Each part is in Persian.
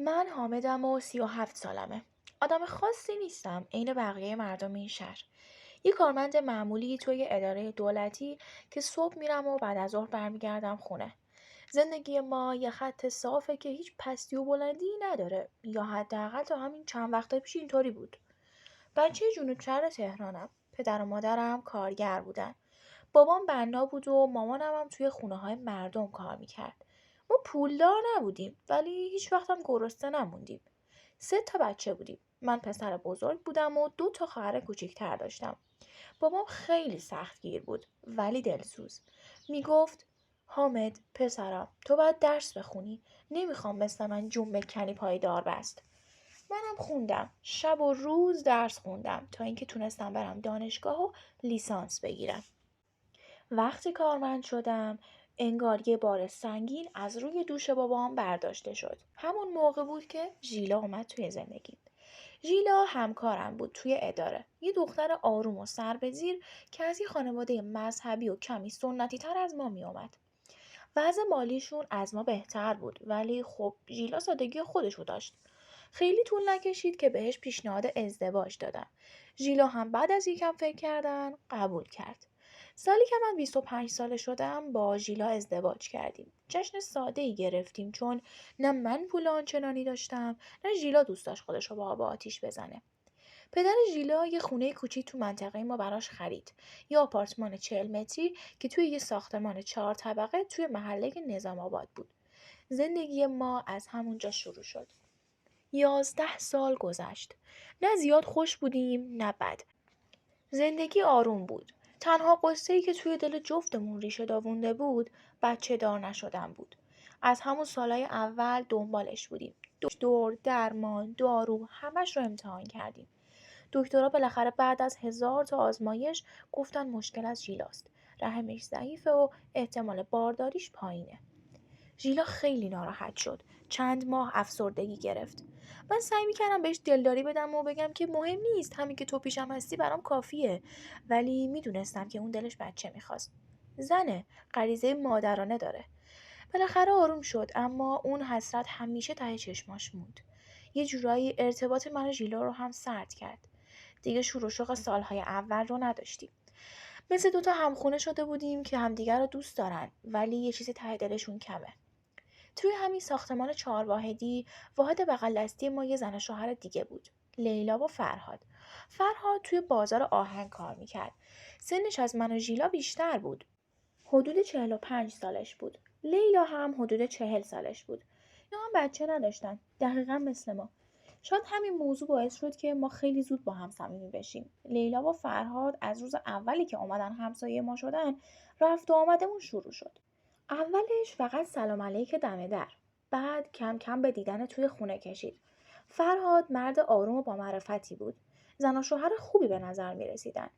من حامدم و 37 سالمه. آدم خاصی نیستم عین بقیه مردم این شهر. یه کارمند معمولی توی اداره دولتی که صبح میرم و بعد از ظهر برمیگردم خونه. زندگی ما یه خط صافه که هیچ پستی و بلندی نداره، یا حداقل تا همین چند وقت پیش اینطوری بود. بچه جنوب شهر تهرانم. پدر و مادرم کارگر بودن. بابام بنا بود و مامانم هم توی خونه های مردم کار میکرد. ما پولدار نبودیم ولی هیچ وقت هم گرسنه نموندیم. 3 تا بچه بودیم. من پسر بزرگ بودم و 2 تا خواهر کوچیکتر داشتم. بابام خیلی سختگیر بود ولی دلسوز. میگفت حامد پسرم تو باید درس بخونی. نمیخوام مثل من جون بکنی پای دار بست. منم خوندم. شب و روز درس خوندم تا اینکه تونستم برم دانشگاه و لیسانس بگیرم. وقتی کارمند شدم انگار یه بار سنگین از روی دوش بابام برداشته شد. همون موقع بود که ژیلا اومد توی زندگی. ژیلا همکارم بود توی اداره. یه دختر آروم و سر به زیر که از یه خانواده مذهبی و کمی سنتی تر از ما می اومد. وضع مالیشون از ما بهتر بود ولی خب ژیلا سادگی خودشو داشت. خیلی طول نکشید که بهش پیشنهاد ازدواج دادن. ژیلا هم بعد از یکم فکر کردن قبول کرد. سالی که من 25 ساله شدم با ژیلا ازدواج کردیم. جشن ساده ای گرفتیم چون نه من پول آنچنانی داشتم نه ژیلا دوست داشت خودش رو با آب آتیش بزنه. پدر ژیلا یه خونه کوچیک تو منطقه ما براش خرید. یه آپارتمان 40 متری که توی یه ساختمان 4 طبقه توی محله نظام آباد بود. زندگی ما از همونجا شروع شد. 11 سال گذشت. نه زیاد خوش بودیم نه بد. زندگی آروم بود. تنها قصه‌ای که توی دل جفتمون ریشه دوونده بود بچه دار نشدن بود. از همون سالای اول دنبالش بودیم. دکتر، درمان، دارو همش رو امتحان کردیم. دکترها بالاخره بعد از 1000 تا آزمایش گفتن مشکل از ژیلاست. رحمش ضعیفه و احتمال بارداریش پایینه. ژیلا خیلی ناراحت شد. چند ماه افسردگی گرفت. من سعی میکردم بهش دلداری بدم و بگم که مهم نیست، همین که تو پیشم هستی برام کافیه. ولی میدونستم که اون دلش بچه میخواست. زنه، غریزه مادرانه داره. بالاخره آروم شد اما اون حسرت همیشه ته چشماش موند. یه جورایی ارتباط من و ژیلا رو هم سرد کرد. دیگه شور و شوق سالهای اول رو نداشتیم. مثل 2 تا همخونه شده بودیم که همدیگر رو دوست دارن ولی یه چیزی ته دلشون کمه. توی همین ساختمان 4 واحدی واحد بغل دستی ما یه زن و شوهر دیگه بود. لیلا و فرهاد. فرهاد توی بازار آهن کار میکرد. سنش از من و ژیلا بیشتر بود. حدود 45 سالش بود. لیلا هم حدود 40 سالش بود. اینا هم بچه نداشتن. دقیقا مثل ما. شاید همین موضوع باعث شد که ما خیلی زود با هم صمیمی بشیم. لیلا و فرهاد از روز اولی که اومدن همسایه ما شدن رفت و آمدمون شروع شد. اولش فقط سلام علیک دم در. بعد کم کم به دیدن توی خونه کشید. فرهاد مرد آروم و با معرفتی بود. زن و شوهر خوبی به نظر می رسیدن.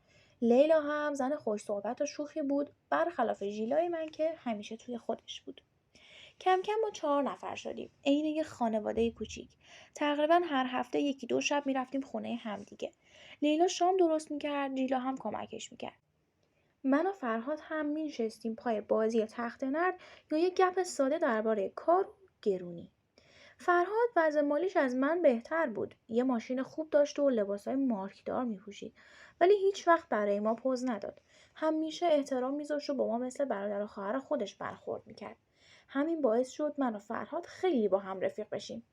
لیلا هم زن خوش صحبت و شوخی بود برخلاف ژیلای من که همیشه توی خودش بود. کم کم ما 4 نفر شدیم. عین یه خانواده کوچیک. تقریبا هر هفته 1-2 شب میرفتیم خونه همدیگه. لیلا شام درست میکرد، ژیلا هم کمکش میکرد. من و فرهاد هم می‌نشستیم پای بازی تخت نرد یا یه گپ ساده درباره کار و گرونی. فرهاد وضع مالیش از من بهتر بود. یه ماشین خوب داشت و لباسای مارکدار می‌پوشید. ولی هیچ وقت برای ما پوز نداد. همیشه احترام می‌ذاشت و با ما مثل برادر و خواهر خودش برخورد می‌کرد. همین باعث شد من و فرهاد خیلی با هم رفیق بشیم.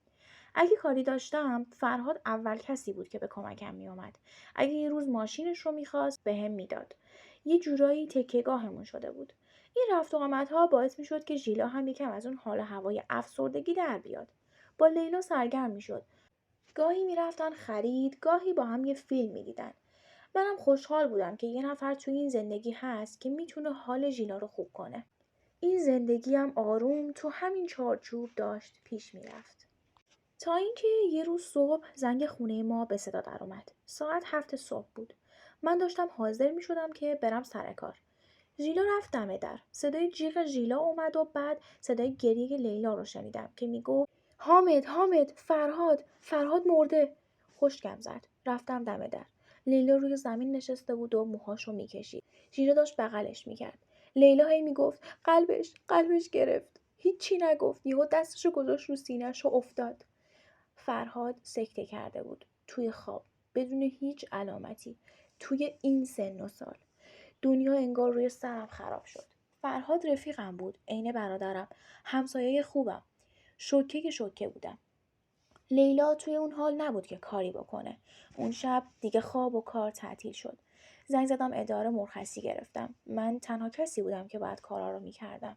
اگه کاری داشتم، فرهاد اول کسی بود که به کمکم میومد. اگه یه روز ماشینش رو میخواست، بهم میداد. یه جورایی تکیه‌گاهمون شده بود. این رفت و آمدها باعث میشد که ژیلا هم یکم از اون حال و هوای افسردگی در بیاد. با لیلا سرگرم میشد. گاهی میرفتن خرید، گاهی با هم یه فیلم میدیدن. منم خوشحال بودم که یه نفر توی این زندگی هست که میتونه حال ژیلا رو خوب کنه. این زندگی هم آروم تو همین چارچوب داشت پیش میرفت. تا اینکه یه روز صبح زنگ خونه ما به صدا درآمد. ساعت 7 صبح بود. من داشتم حاضر می شدم که برم سر کار. ژیلا رفت دم در. صدای جیغ ژیلا اومد و بعد صدای گریه لیلا رو شنیدم که میگفت حامد فرهاد مرده. خشکم زد. رفتم دم در. لیلا روی زمین نشسته بود و موهاشو میکشید. ژیلا داشت بغلش میکرد. لیلا هی میگفت قلبش گرفت. هیچی نگفت. یهو دستشو گذاشت رو سینه‌ش و افتاد. فرهاد سکته کرده بود توی خواب، بدون هیچ علامتی، توی این سن و سال. دنیا انگار روی سرم خراب شد. فرهاد رفیقم بود، عین برادرم، همسایه خوبم. شوکه که شوکه بودم. لیلا توی اون حال نبود که کاری بکنه. اون شب دیگه خواب و کار تعطیل شد. زنگ زدم اداره، مرخصی گرفتم. من تنها کسی بودم که باید کارا رو میکردم.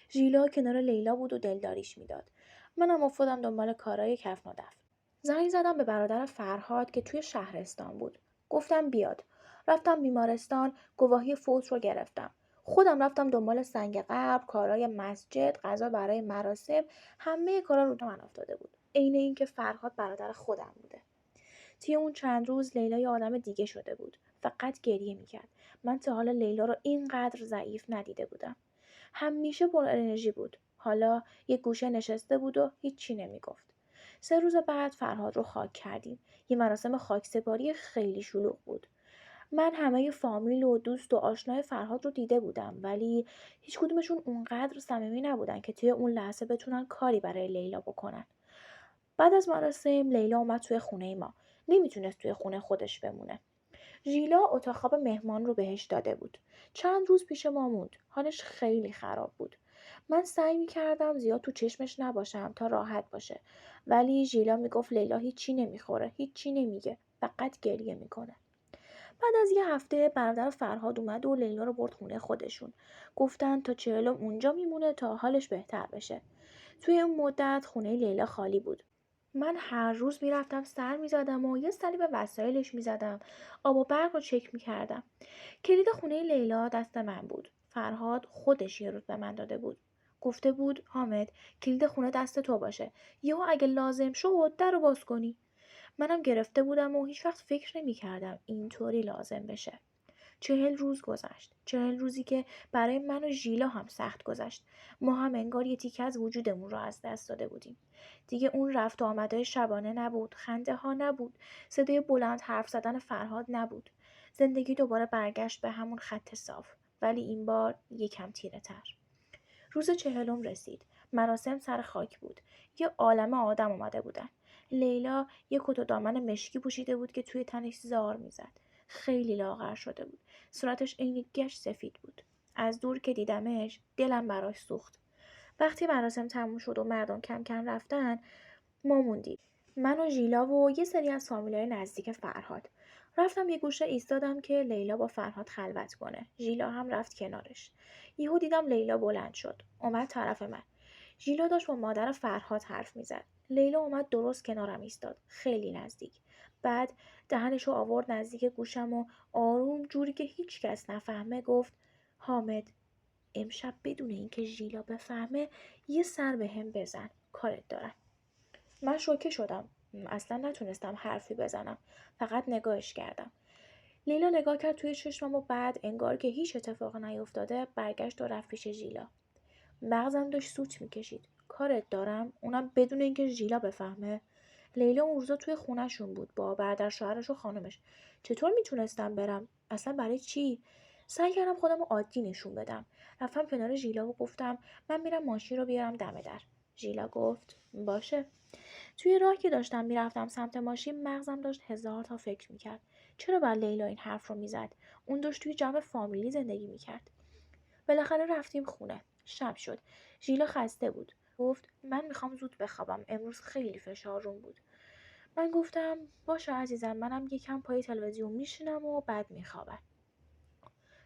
ژیلا کنار لیلا بود و دلداریش میداد. منم افتادم دنبال کارای کفن و دفن. زنگ زدم به برادر فرهاد که توی شهرستان بود. گفتم بیاد. رفتم بیمارستان، گواهی فوت رو گرفتم. خودم رفتم دنبال سنگ قبر، کارای مسجد، غذا برای مراسم، همه کارا رو من افتاده بود. عین اینکه فرهاد برادر خودم بوده. توی اون چند روز لیلا یه آدم دیگه شده بود. فقط گریه میکرد. من تا حالا لیلا رو اینقدر ضعیف ندیده بودم. همیشه پر انرژی بود. حالا یه گوشه نشسته بود و هیچی نمیگفت. 3 روز بعد فرهاد رو خاک کردیم. یه مراسم خاکسپاری خیلی شلوغ بود. من همه فامیل و دوست و آشنای فرهاد رو دیده بودم، ولی هیچ کدومشون اونقدر صمیمی نبودن که توی اون لحظه بتونن کاری برای لیلا بکنن. بعد از مراسم لیلا اومد توی خونه ما. نمیتونست توی خونه خودش بمونه. ژیلا اتاق خواب مهمان رو بهش داده بود. چند روز پیش ما موند. حالش خیلی خراب بود. من سعی میکردم زیاد تو چشمش نباشم تا راحت باشه. ولی ژیلا میگفت لیلا هیچی نمیخوره، هیچی نمیگه، فقط گریه میکنه. بعد از یه هفته برادر فرهاد اومد و لیلا رو برد خونه خودشون. گفتن تا 40 اونجا میمونه تا حالش بهتر بشه. توی اون مدت خونه لیلا خالی بود. من هر روز میرفتم سر میزدم و یه سری به وسایلش میزدم. آب و برق رو چک میکردم. کلید خونه لیلا دست من بود. فرهاد خودش یه روز به من داده بود. گفته بود حامد کلید خونه دست تو باشه. یهو اگه لازم شد در رو باز کنی. منم گرفته بودم و هیچ وقت فکر نمیکردم اینطوری لازم بشه. 40 روز گذشت. 40 روزی که برای من و ژیلا هم سخت گذشت. ما هم انگار یه تیکه از وجودمون رو از دست داده بودیم. دیگه اون رفت و آمدهای شبانه نبود. خنده ها نبود. صدای بلند حرف زدن فرهاد نبود. زندگی دوباره برگشت به همون خط صاف. ولی این بار یکم تیره تر. روز 40 رسید. مراسم سر خاک بود. یه عالمه آدم اومده بودن. لیلا یه کت و دامن مشکی پوشیده بود که توی تنش زار میزد. خیلی لاغر شده بود. صورتش عین گچ سفید بود. از دور که دیدمش دلم براش سوخت. وقتی مراسم تموم شد و مردم کم کم رفتن، ما موندیم. من و ژیلا و یه سری از فامیلای نزدیک فرهاد. رفتم یه گوشه ایستادم که لیلا با فرهاد خلوت کنه. ژیلا هم رفت کنارش. یهو دیدم لیلا بلند شد. اومد طرف من. ژیلا داشت با مادر فرهاد حرف میزد. لیلا اومد درست کنارم ایستاد. خیلی نزدیک. بعد دهنشو آورد نزدیک گوشم و آروم جوری که هیچ کس نفهمه گفت حامد امشب بدون اینکه ژیلا بفهمه یه سر به هم بزن. کارت دارم. من شوکه شدم. اصلا نتونستم حرفی بزنم. فقط نگاهش کردم. لیلا نگاه کرد توی چشمم و بعد انگار که هیچ اتفاق نیفتاده برگشت و رفت پیش ژیلا. مغزم داشت سوت میکشید. کارت دارم، اونم بدون اینکه ژیلا بفهمه. لیلا اون روزا توی خونه‌شون بود با برادر شوهرش و خانمش. چطور میتونستم برم؟ اصلا برای چی؟ سعی کردم خودم رو عادی نشون بدم. رفتم کنار ژیلا و گفتم من میرم ماشین رو بیارم دم در. ژیلا گفت باشه. توی راه که داشتم میرفتم سمت ماشین مغزم داشت هزار تا فکر میکرد. چرا باید لیلا این حرف رو میزد؟ اون داشت توی جمع فامیلی زندگی میکرد. بالاخره رفتیم خونه. شب شد. ژیلا خسته بود. گفت من میخوام زود بخوابم. امروز خیلی فشار روم بود. من گفتم باشه عزیزم، منم یکم پای تلویزیون میشینم و بعد میخوابم.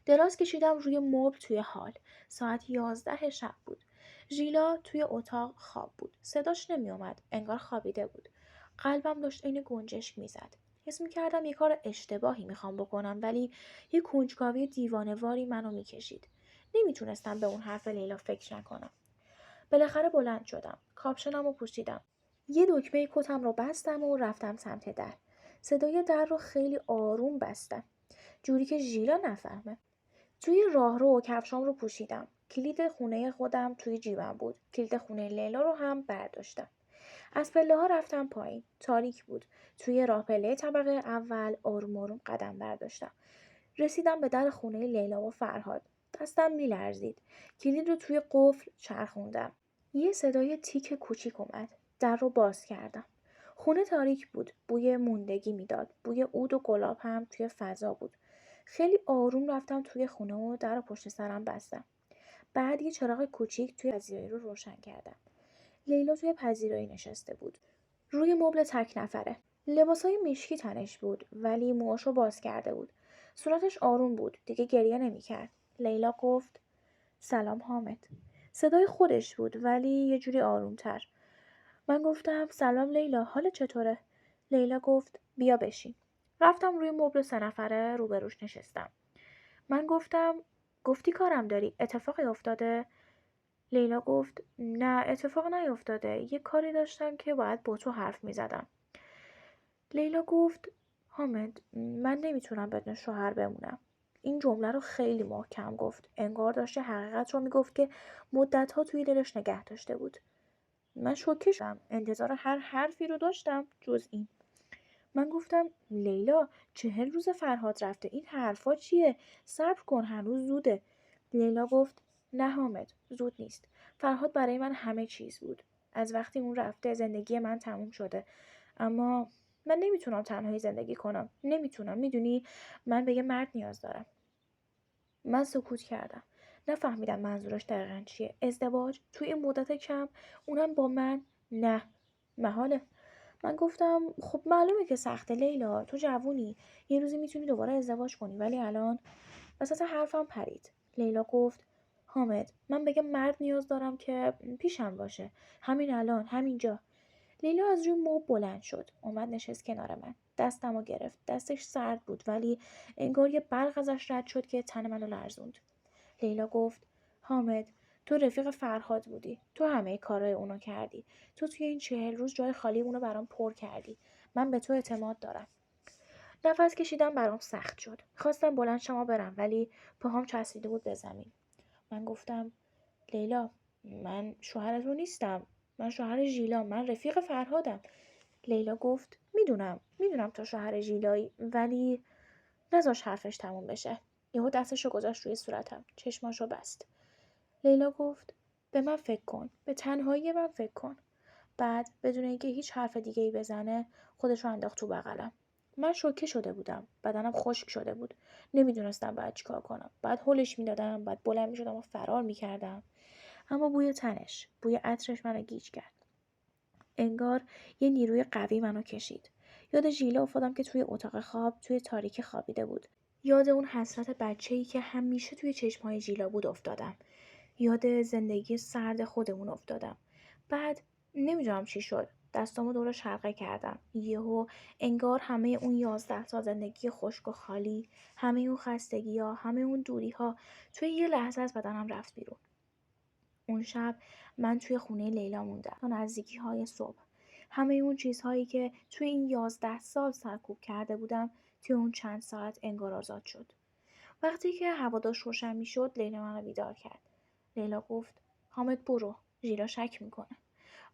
دراز کشیدم روی مبل توی حال. ساعت 11 شب بود. ژیلا توی اتاق خواب بود. صداش نمیومد. انگار خوابیده بود. قلبم داشت عین گنجشک میزد. حس میکردم یه کار اشتباهی میخوام بکنم، ولی یه کنجکاوی دیوانه‌واری منو میکشید. نمیتونستم به اون حرف لیلا فکر نکنم. بالاخره بلند شدم. کاپشنم رو پوشیدم. یه دکمه کتم رو بستم و رفتم سمت در. صدای در رو خیلی آروم بستم. جوری که ژیلا نفهمه. توی راهرو کفشام رو پوشیدم. کلید خونه خودم توی جیبم بود. کلید خونه لیلا رو هم برداشتم. از پله‌ها رفتم پایین. تاریک بود. توی راه پله طبقه اول آروم آروم قدم برداشتم. رسیدم به در خونه لیلا و فرهاد. دستم میلرزید. کلید رو توی قفل چرخوندم. یه صدای تیک کوچیک اومد. در رو باز کردم. خونه تاریک بود. بوی موندگی میداد. بوی عود و گلاب هم توی فضا بود. خیلی آروم رفتم توی خونه و در رو پشت سرم بستم. بعد یه چراغ کوچیک توی پذیرایی رو روشن کردم. لیلا توی پذیرایی نشسته بود. روی مبل تک نفره. لباسای مشکی تنش بود ولی موهاشو باز کرده بود. صورتش آروم بود. دیگه گریه نمیکرد. لیلا گفت سلام حامد. صدای خودش بود ولی یه جوری آرومتر. من گفتم سلام لیلا، حالت چطوره؟ لیلا گفت بیا بشین. رفتم روی مبل 3 نفره روبروش نشستم. من گفتم گفتی کارم داری، اتفاقی افتاده؟ لیلا گفت نه اتفاق نیفتاده، یه کاری داشتم که باید با تو حرف می زدم. لیلا گفت حامد من نمیتونم بدون شوهر بمونم. این جمله رو خیلی محکم گفت. انگار داشته حقیقت رو میگفت که مدتها توی دلش نگه داشته بود. من شوکه شدم. انتظار هر حرفی رو داشتم جز این. من گفتم لیلا 40 روز فرهاد رفته، این حرفا چیه؟ صبر کن هنوز زوده. لیلا گفت نه حامد زود نیست. فرهاد برای من همه چیز بود. از وقتی اون رفته زندگی من تموم شده. اما من نمیتونم تنهایی زندگی کنم. نمیتونم. میدونی من به یه مرد نیاز دارم. من سکوت کردم. نفهمیدم منظورش دقیقا چیه. ازدواج توی این مدت کم، اونم با من؟ نه محاله. من گفتم خب معلومه که سخته لیلا، تو جوونی، یه روزی میتونی دوباره ازدواج کنی ولی الان. وسط حرفم پرید. لیلا گفت حامد من به یه مرد نیاز دارم که پیشم باشه، همین الان همینجا. لیلا از روی مبل بلند شد. اومد نشست کنار من. دستمو گرفت. دستش سرد بود ولی انگار یه برق ازش رد شد که تن منو لرزوند. لیلا گفت حامد تو رفیق فرهاد بودی. تو همه کارای اونو کردی. تو توی این 40 روز جای خالی اونو برام پر کردی. من به تو اعتماد دارم. نفس کشیدم برام سخت شد. خواستم بلند شم و برم ولی پاهام چسبیده بود به زمین. من گفتم لیلا من شوهر تو نیستم. من شوهر ژیلا. من رفیق فرهادم. لیلا گفت میدونم تو شوهر ژیلایی ولی نذاش حرفش تموم بشه. یهو دستشو گذاشت روی صورتم. چشماشو بست. لیلا گفت به من فکر کن. به تنهایی من فکر کن. بعد بدون اینکه هیچ حرف دیگه ای بزنه خودش رو انداخت تو بغلم. من شوکه شده بودم. بدنم خشک شده بود. نمیدونستم باید چیکار کنم. بعد هلش میدادم. بعد بلند میشدم و فرار میکردم. اما بوی تنش، بوی عطرش منو گیج کرد. انگار یه نیروی قوی منو کشید. یاد ژیلا افتادم که توی اتاق خواب توی تاریکی خوابیده بود. یاد اون حسرت بچه‌ای که همیشه توی چشم‌های ژیلا بود افتادم. یاد زندگی سرد خودمون افتادم. بعد نمیدونم چی شد. دستامو دورش حلقه کردم. یهو انگار همه اون 11 سال زندگی خشک و خالی، همه اون خستگی‌ها، همه اون دوری‌ها توی یه لحظه از بدنم رفت بیرون. اون شب من توی خونه لیلا موندم تا نزدیکی‌های صبح. همه اون چیزهایی که توی این 11 سال سرکوب کرده بودم توی اون چند ساعت انگار آزاد شد. وقتی که هوا داشت روشن میشد لیلا منو بیدار کرد. لیلا گفت حامد برو، ژیلا شک میکنه.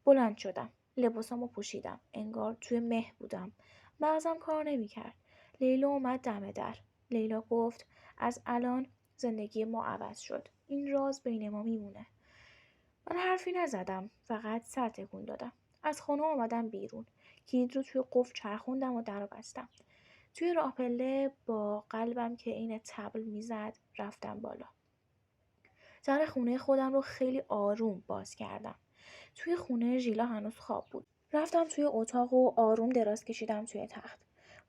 بلند شدم. لباسامو پوشیدم. انگار توی مه بودم. مغزم کار نمیکرد. لیلا اومد دم در. لیلا گفت از الان زندگی ما عوض شد. این راز بین ما میمونه. من حرفی نزدم. فقط سر تکون دادم. از خونه اومدم بیرون. کلید رو توی قفل چرخوندم و در رو بستم. توی راه پله با قلبم که این طبل میزد رفتم بالا. در خونه خودم رو خیلی آروم باز کردم. توی خونه ژیلا هنوز خواب بود. رفتم توی اتاق و آروم دراز کشیدم توی تخت.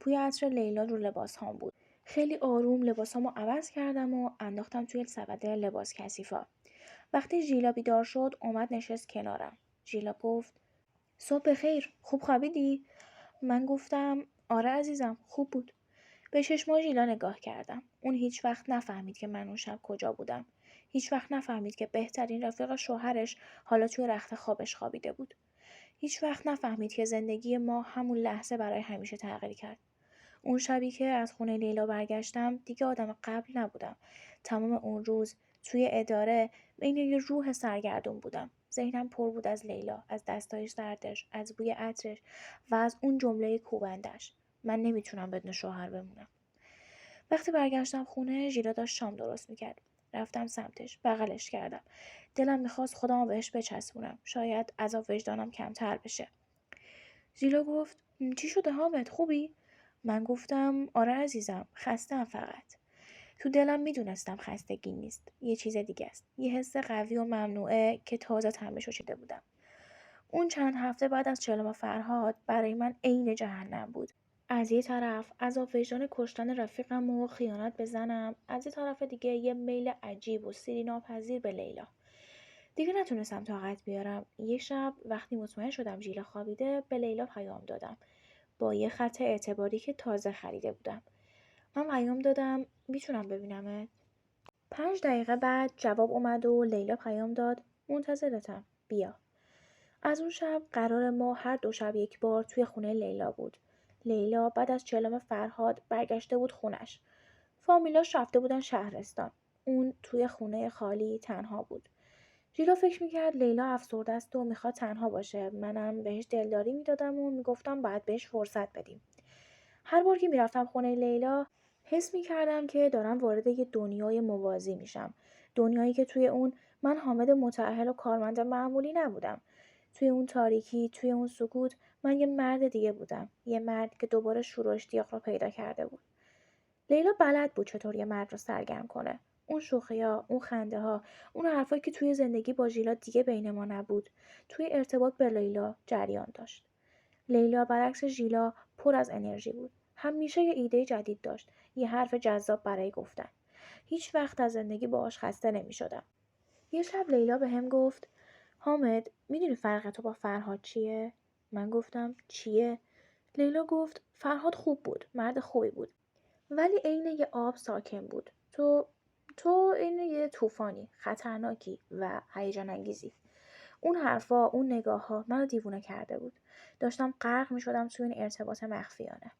بوی عطر لیلا رو لباسهام بود. خیلی آروم لباسامو عوض کردم و انداختم توی سبد لباس کثیفا. وقتی ژیلا بیدار شد اومد نشست کنارم. ژیلا گفت صبح بخیر، خوب خوابیدی؟ من گفتم آره عزیزم خوب بود. به چشمای ژیلا نگاه کردم. اون هیچ وقت نفهمید که من اون شب کجا بودم. هیچ وقت نفهمید که بهترین رفیق شوهرش حالا توی رخت خوابش خوابیده بود. هیچ وقت نفهمید که زندگی ما همون لحظه برای همیشه تغییر کرد. اون شبی که از خونه لیلا برگشتم دیگه آدم قبل نبودم. تمام اون روز توی اداره بین یه روح سرگردون بودم. ذهنم پر بود از لیلا، از دستای سردش، از بوی عطرش و از اون جمله کوبندش. من نمیتونم بدون شوهر بمونم. وقتی برگشتم خونه ژیلا داشت شام درست میکرد. رفتم سمتش، بغلش کردم. دلم میخواست خودمو بهش بچسبونم. شاید عذاب وجدانم کمتر بشه. ژیلا گفت چی شده حامد، خوبی؟ من گفتم آره عزیزم، خسته‌ام فقط. تو دلم میدونستم خستگی نیست، یه چیز دیگه است، یه حس قوی و ممنوعه که تازه تمشو شده بودم. اون چند هفته بعد از چلم فرهاد برای من عین جهنم بود. از یه طرف عذاب وجدان کشتن رفیقم و خیانت به زنم، از یه طرف دیگه یه میل عجیب و سیری ناپذیر به لیلا. دیگه نتونستم طاقت بیارم. یه شب وقتی مطمئن شدم ژیلا خوابیده به لیلا پیام دادم با یه خط اعتباری که تازه خریده بودم. من پیام دادم میتونم ببینمت؟ 5 دقیقه بعد جواب اومد و لیلا پیام داد منتظرتم، بیا. از اون شب قرار ما هر 2 شب یک بار توی خونه لیلا بود. لیلا بعد از چلم فرهاد برگشته بود خونش. فامیلاش رفته بودن شهرستان. اون توی خونه خالی تنها بود. ژیلا فکر میکرد لیلا افسرده است و میخواد تنها باشه. منم بهش دلداری میدادم و میگفتم باید بهش فرصت بدیم. هر بار که میرفتم خونه لیلا حس میکردم که دارم وارد یه دنیای موازی میشم. دنیایی که توی اون من حامد متأهل و کارمند معمولی نبودم. توی اون تاریکی، توی اون سکوت، من یه مرد دیگه بودم. یه مرد که دوباره شور و اشتیاق رو پیدا کرده بود. لیلا بلد بود چطور یه مرد رو سرگرم کنه. اون شوخی‌ها، اون خنده‌ها، اون حرفایی که توی زندگی با ژیلا دیگه بین ما نبود، توی ارتباط با لیلا جریان داشت. لیلا برعکس ژیلا پر از انرژی بود. همیشه یه ایده جدید داشت، یه حرف جذاب برای گفتن. هیچ وقت از زندگی باهاش خسته نمی‌شدم. یه شب لیلا بهم گفت حامد میدونی فرق تو با فرهاد چیه؟ من گفتم چیه؟ لیلا گفت فرهاد خوب بود، مرد خوبی بود. ولی عین یه آب ساکن بود. تو عین یه طوفانی، خطرناکی و هیجان انگیزی. اون حرفا، اون نگاه‌ها منو دیوونه کرده بود. داشتم غرق می‌شدم توی این ارتباط مخفیانه.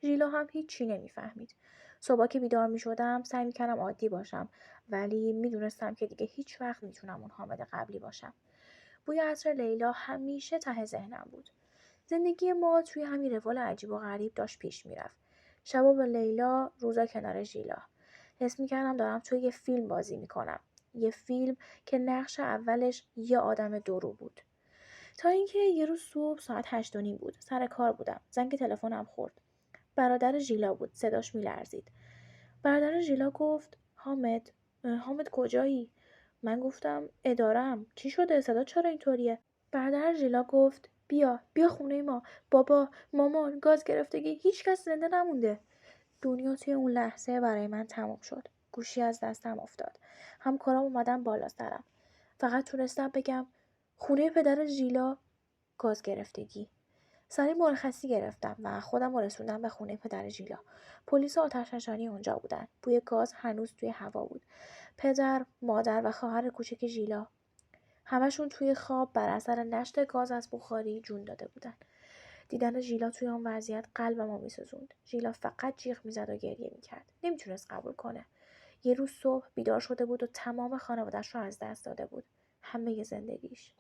ژیلا هم هیچی نمی‌فهمید. صبح که بیدار می‌شدم سعی می‌کردم عادی باشم، ولی می‌دونستم که دیگه هیچ وقت نمی‌تونم اون حامد قبلی باشم. بوی عطر لیلا همیشه ته ذهنم بود. زندگی ما توی همین روال عجیب و غریب داشت پیش میرفت. شبا با لیلا، روزا کنار ژیلا. حس میکردم دارم توی یه فیلم بازی میکنم. یه فیلم که نقش اولش یه آدم درو بود. تا اینکه یه روز صبح ساعت 8:30 بود. سر کار بودم. زنگ تلفنم خورد. برادر ژیلا بود. صداش میلرزید. برادر ژیلا گفت حامد، حامد کجایی؟ من گفتم ادارم. چی شده؟ صدا چرا اینطوریه؟ برادر ژیلا گفت بیا خونه ما. بابا، مامان، گاز گرفتگی، هیچ کس زنده نمونده. دنیا توی اون لحظه برای من تموم شد. گوشی از دستم افتاد. همکارام اومدن بالا سرم. فقط تونستم بگم خونه پدر ژیلا، گاز گرفتگی. سریع مرخصی گرفتم و خودم رو رسوندم به خونه پدر ژیلا. پلیس و آتش‌نشانی اونجا بودن. بوی گاز هنوز توی هوا بود. پدر، مادر و خواهر کوچک ژیلا همشون توی خواب بر اثر نشت گاز از بخاری جون داده بودن. دیدن ژیلا توی اون وضعیت قلبمو میسوزوند. ژیلا فقط جیغ میزد و گریه میکرد. نمیتونست قبول کنه. یه روز صبح بیدار شده بود و تمام خانوادش رو از دست داده بود. همه زندگیش.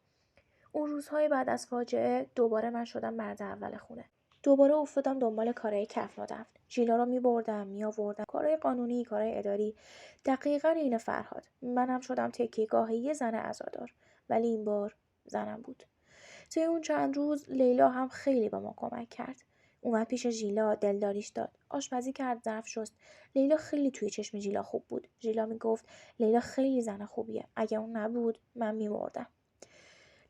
اون روزهای بعد از فاجعه دوباره من شدم مرد اول خونه. دوباره افتادم دنبال کارهای کف نرفت. ژیلا رو میبردم میآوردم، کارهای قانونی، کارهای اداری. دقیقا این فرهاد. منم شدم تکیهگاه یه زن عزادار. ولی این بار زنم بود. طی اون چند روز لیلا هم خیلی به ما کمک کرد. اومد پیش ژیلا، دلداریش داد، آشپزی کرد، ظرف شست. لیلا خیلی توی چشم ژیلا خوب بود. ژیلا میگفت لیلا خیلی زن خوبیه، اگه اون نبود من میمردم.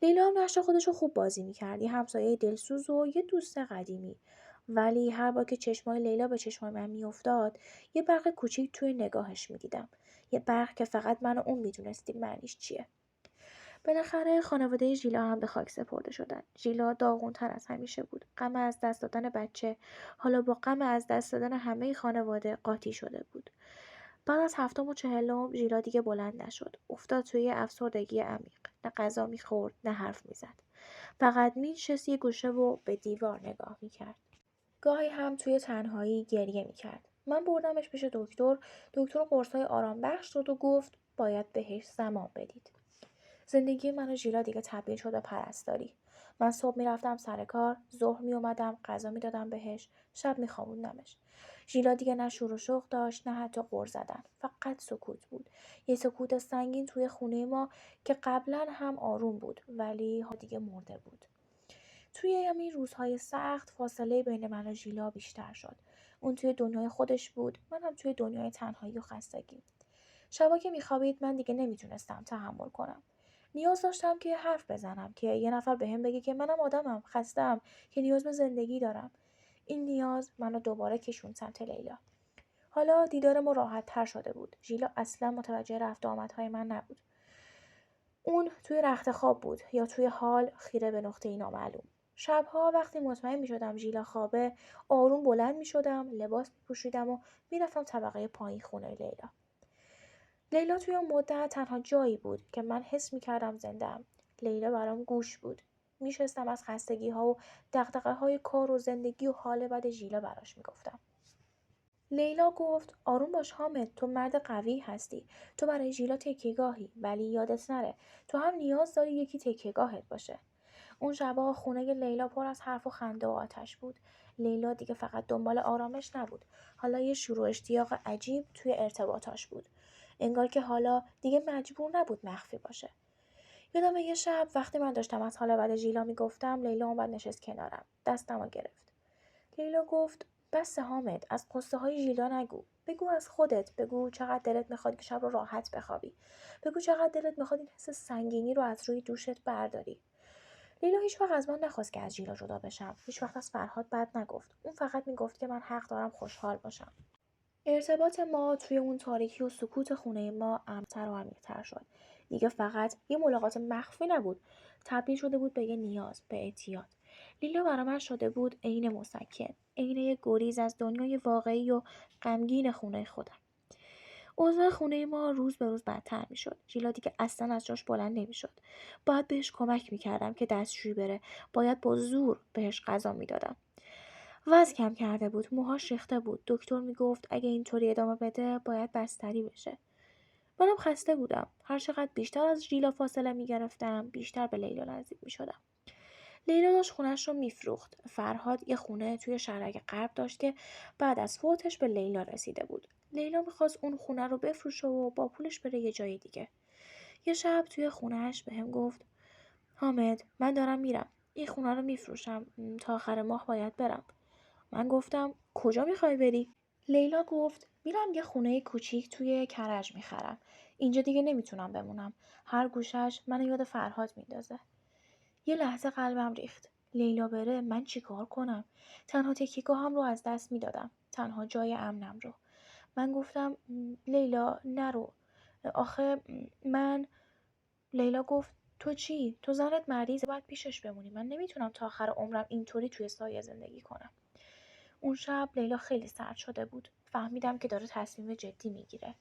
لیلا هم نقش خودش رو خوب بازی میکرد، یه همسایه دلسوز و یه دوست قدیمی. ولی هر بار که چشمای لیلا به چشمای من میافتاد، یه برق کوچیک توی نگاهش میدیدم. یه برق که فقط من و اون میدونستیم معنیش چیه. بالاخره خانواده ژیلا هم به خاک سپرده شدن. ژیلا داغون‌تر از همیشه بود. غم از دست دادن بچه حالا با غم از دست دادن همه خانواده قاطی شده بود. بعد از 7 و 40 ژیلا دیگه بلند نشد. افتاد توی افسردگی عمیق. نه غذا میخورد، نه حرف میزد. فقط مینشست یه گوشه و به دیوار نگاه میکرد. گاهی هم توی تنهایی گریه میکرد. من بردمش پیش دکتر. دکتر قرصای آرام بخش داد و گفت باید بهش زمان بدید. زندگی من و ژیلا دیگه تبدیل شد به پرستاری. من صبح میرفتم سر کار، ظهر میومدم غذا میدادم بهش، شب میخوابوندمش. ژیلا دیگه نه شور و شوق داشت، نه حتی غر زدن. فقط سکوت بود. یه سکوت سنگین توی خونه ما که قبلا هم آروم بود ولی دیگه مرده بود. توی همین روزهای سخت فاصله بین من و ژیلا بیشتر شد. اون توی دنیای خودش بود، منم توی دنیای تنهایی و خستگی. شبا که میخوابید من دیگه نمیتونستم تحمل کنم. نیاز داشتم که حرف بزنم، که یه نفر بهم بگه که منم آدمم، خسته‌ام، که نیاز به زندگی دارم. این نیاز منو دوباره کشوند سمت لیلا. حالا دیدار ما راحت تر شده بود. ژیلا اصلا متوجه رفت و آمدهای من نبود. اون توی رخت خواب بود یا توی حال خیره به نقطه‌ای نامعلوم. شبها وقتی مطمئن می‌شدم ژیلا خوابه، آروم بلند می‌شدم، لباس می‌پوشیدم و می‌رفتم طبقه پایین خونه لیلا. لیلا توی اون مدت تنها جایی بود که من حس می‌کردم زنده‌ام. لیلا برام گوش بود. میشستم از خستگی‌ها و دغدغه‌های کار و زندگی و حال بد ژیلا براش میگفتم. لیلا گفت آروم باش حامد، تو مرد قوی هستی. تو برای ژیلا تکیه‌گاهی، ولی یادت نره تو هم نیاز داری یکی تکیه‌گاهت باشه. اون شبا خونه لیلا پر از حرف و خنده و آتش بود. لیلا دیگه فقط دنبال آرامش نبود. حالا یه شور و اشتیاق عجیب توی ارتباطاش بود. انگار که حالا دیگه مجبور نبود مخفی باشه. یادم یه شب وقتی من داشتم از حال بد ژیلا میگفتم، لیلا اومد نشست کنارم. دستمو گرفت. لیلا گفت بس حامد، از قصه های ژیلا نگو. بگو از خودت. بگو چقدر دلت میخواد که شب رو راحت بخوابی. بگو چقدر دلت میخواد این حس سنگینی رو از روی دوشت برداری. لیلا هیچ وقت از من نخواست که از ژیلا جدا بشم. هیچ وقت از فرهاد بد نگفت. اون فقط میگفت که من حق دارم خوشحال باشم. ارتباط ما توی اون تاریکی و سکوت خونه ما عمیق‌تر و عمیق‌تر شد. دیگه فقط یه ملاقات مخفی نبود. تبدیل شده بود به یه نیاز، به اعتیاد. لیلا برا من شده بود عین مسکن، عین یه گریز از دنیای واقعی و غمگین خونه خودم. اوضاع خونه ما روز به روز بدتر میشد. ژیلا دیگه اصلا از جاش بلند نمیشد. باید بهش کمک میکردم که دستشویی بره. باید با زور بهش غذا میدادم. وزن کم کرده بود، موهاش ریخته بود. دکتر میگفت اگه اینطوری ادامه بده باید بستری بشه. منم خسته بودم. هر چقدر بیشتر از ژیلا فاصله میگرفتم، بیشتر به لیلا نزدیک میشدم. لیلا داشت خونش رو میفروخت. فرهاد یه خونه توی شهرک غرب داشت که بعد از فوتش به لیلا رسیده بود. لیلا میخواست اون خونه رو بفروشه و با پولش بره یه جای دیگه. یه شب توی خونهش بهم گفت حامد، من دارم میرم. این خونه رو میفروشم. تا آخر ماه باید برم. من گفتم کجا میخوای بری؟ لیلا گفت میرم یه خونه کوچیک توی کرج میخرم. اینجا دیگه نمیتونم بمونم. هر گوشش منو یاد فرهاد میندازه. یه لحظه قلبم ریخت. لیلا بره من چیکار کنم؟ تنها تکیه‌گاهم رو از دست میدادم. تنها جای امنم رو. من گفتم لیلا نرو. آخه من لیلا گفت تو چی؟ تو زنت مریضه، باید پیشش بمونی. من نمیتونم تا آخر عمرم اینطوری توی سایه زندگی کنم. اون شب لیلا خیلی سرد شده بود. فهمیدم که داره تصمیم جدی میگیره.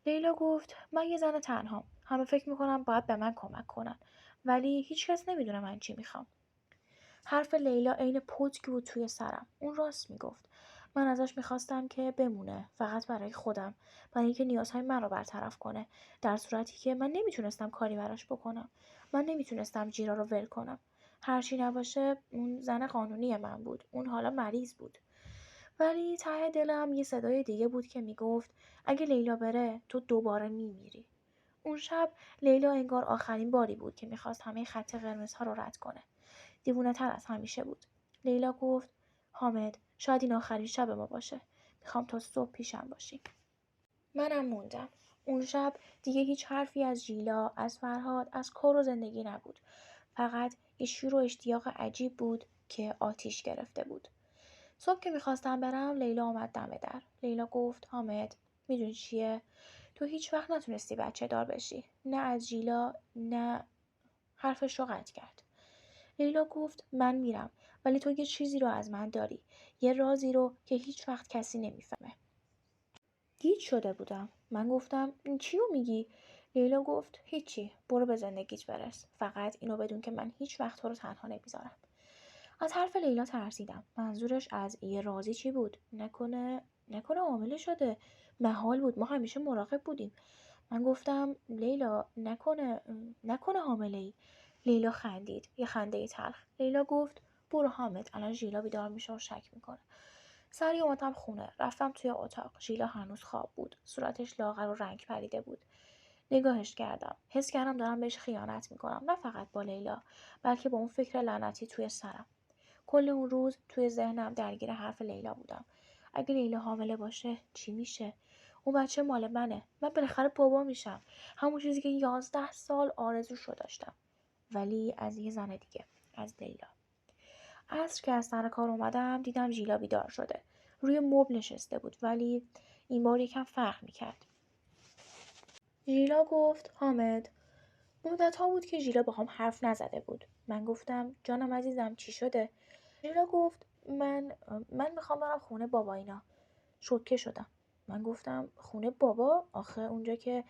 لیلا گفت من یه زن تنهام. همه فکر میکنم باید به من کمک کنن. ولی هیچکس نمیدونه من چی میخوام. حرف لیلا عین پتک بود توی سرم. اون راست میگفت. من ازش میخواستم که بمونه، فقط برای خودم، برای اینکه نیازهای من رو برطرف کنه، در صورتی که من نمیتونستم کاری براش بکنم. من نمیتونستم جیرا رو ول کنم. هرچی نباشه اون زن قانونی من بود. اون حالا مریض بود. ولی ته دلم یه صدای دیگه بود که میگفت اگه لیلا بره تو دوباره میمیری. اون شب لیلا انگار آخرین باری بود که میخواست همه خط قرمزها رو رد کنه. دیوونه تر از همیشه بود. لیلا گفت حامد، شاید این آخرین شب ما باشه. میخوام تا صبح پیشم باشی. منم موندم. اون شب دیگه هیچ حرفی از ژیلا، از فرهاد، از کار و زندگی نبود. فقط یه شور و اشتیاق عجیب بود که آتیش گرفته بود. صبح که میخواستم برم لیلا آمد دم در. لیلا گفت حامد، میدونی چیه؟ تو هیچ وقت نتونستی بچه دار بشی. نه از ژیلا، نه. حرفش رو قطع کرد. لیلا گفت من میرم، ولی تو یه چیزی رو از من داری. یه رازی رو که هیچ وقت کسی نمیفهمه. گیج شده بودم. من گفتم این چی رو میگی؟ لیلا گفت هیچی، برو به زندگیت برس. فقط اینو بدون که من هیچ وقت تو رو تنها نمیذارم. از حرف لیلا ترسیدم. منظورش از یه رازی چی بود؟ نکنه حامله شده. محال بود، ما همیشه مراقب بودیم. من گفتم لیلا نکنه حامله‌ای. لیلا خندید، یه خنده تلخ. لیلا گفت برو حامد، الان ژیلا بیدار میشه و شک میکنه. سری اومدم خونه، رفتم توی اتاق. ژیلا هنوز خواب بود. صورتش لاغر و رنگ پریده بود. نگاهش کردم. حس کردم دارم بهش خیانت میکنم، نه فقط با لیلا، بلکه با اون فکر لعنتی توی سرم. کل اون روز توی ذهنم درگیر حرف لیلا بودم. اگه لیلا حامله باشه چی میشه؟ اون بچه مال منه. من بالاخره بابا میشم. همون چیزی که 11 سال آرزوش رو داشتم. ولی از یه زن دیگه، از لیلا. عصر که از سر کار اومدم دیدم ژیلا بیدار شده. روی مبل نشسته بود، ولی این بار یکم فرق میکرد. ژیلا گفت حامد. مدت‌ها بود که ژیلا با هم حرف نزده بود. من گفتم جانم عزیزم چی شده؟ ژیلا گفت من میخوام برم خونه بابا اینا. شوکه شدم. من گفتم خونه بابا؟ آخه اونجا که...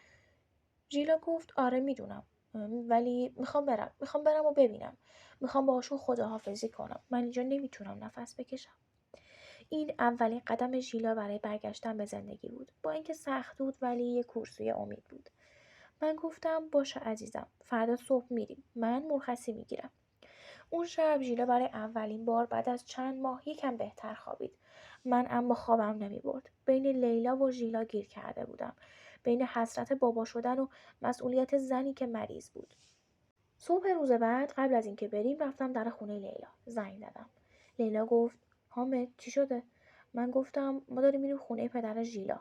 ژیلا گفت آره میدونم، ولی میخوام برم و ببینم. میخوام باهاشون خداحافظی کنم. من اینجا نمیتونم نفس بکشم. این اولین قدم ژیلا برای برگشتن به زندگی بود. با اینکه سخت بود ولی یه کورسوی امید بود. من گفتم باشه عزیزم، فردا صبح میریم. من مرخصی میگیرم. اون شب ژیلا برای اولین بار بعد از چند ماه یکم بهتر خوابید. من اما خوابم نمیبرد. بین لیلا و ژیلا گیر کرده بودم. بین حسرت بابا شدن و مسئولیت زنی که مریض بود. صبح روز بعد قبل از اینکه بریم رفتم در خونه لیلا. زنگ زدم. لیلا گفت حامد چی شده؟ من گفتم ما داریم میریم خونه پدر ژیلا.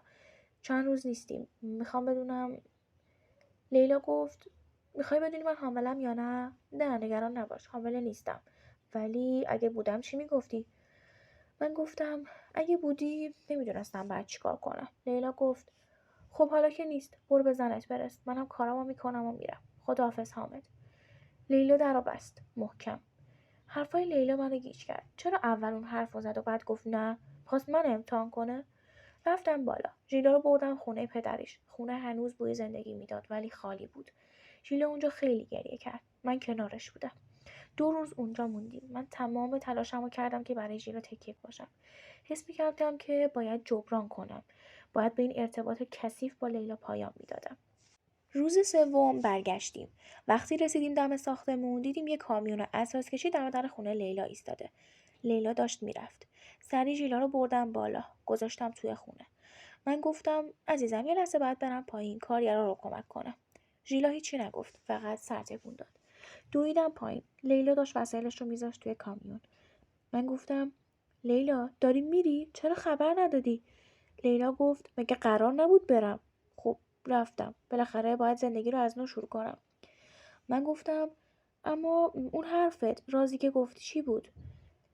چند روز نیستیم. میخوام بدونم... لیلا گفت میخوای بدونی من حاملم یا نه؟ نه نگران نباش، حامله نیستم. ولی اگه بودم چی میگفتی؟ من گفتم اگه بودی نمیدونستم باید چیکار کنم. لیلا گفت خب حالا که نیست، برو به زنت برس. منم کارامو میکنم و میرم. خداحافظ حامد. لیلا درو بست محکم. حرفای لیلا منو گیج کرد. چرا اول اون حرفو زد و بعد گفت نه؟ خواست من امتحان کنه؟ رفتم بالا. ژیلا رو بردم خونه پدرش. خونه هنوز بوی زندگی میداد ولی خالی بود. ژیلا اونجا خیلی گریه کرد. من کنارش بودم. 2 روز اونجا موندیم. من تمام تلاشمو کردم که برای ژیلا تکیه باشم. حس میکردم که باید جبران کنم. باید به این ارتباط کثیف با لیلا پایان میدادم. روز سوم برگشتیم. وقتی رسیدیم دم ساختمون دیدیم یه کامیون اساسکشی دم در خونه لیلا ایستاده. لیلا داشت میرفت. سری ژیلا رو بردم بالا. گذاشتم توی خونه. من گفتم عزیزم یه لحظه باید برم پایین، کارگرا رو کمک کنم. ژیلا هیچی نگفت، فقط سر تکون داد. دویدم پایین. لیلا داشت وسایلش رو میذاشت توی کامیون. من گفتم لیلا داری میری؟ چرا خبر ندادی؟ لیلا گفت مگه قرار نبود برم؟ خب رفتم. بالاخره باید زندگی رو از نو شروع کنم. من گفتم اما اون حرفت، رازی که گفتی چی بود؟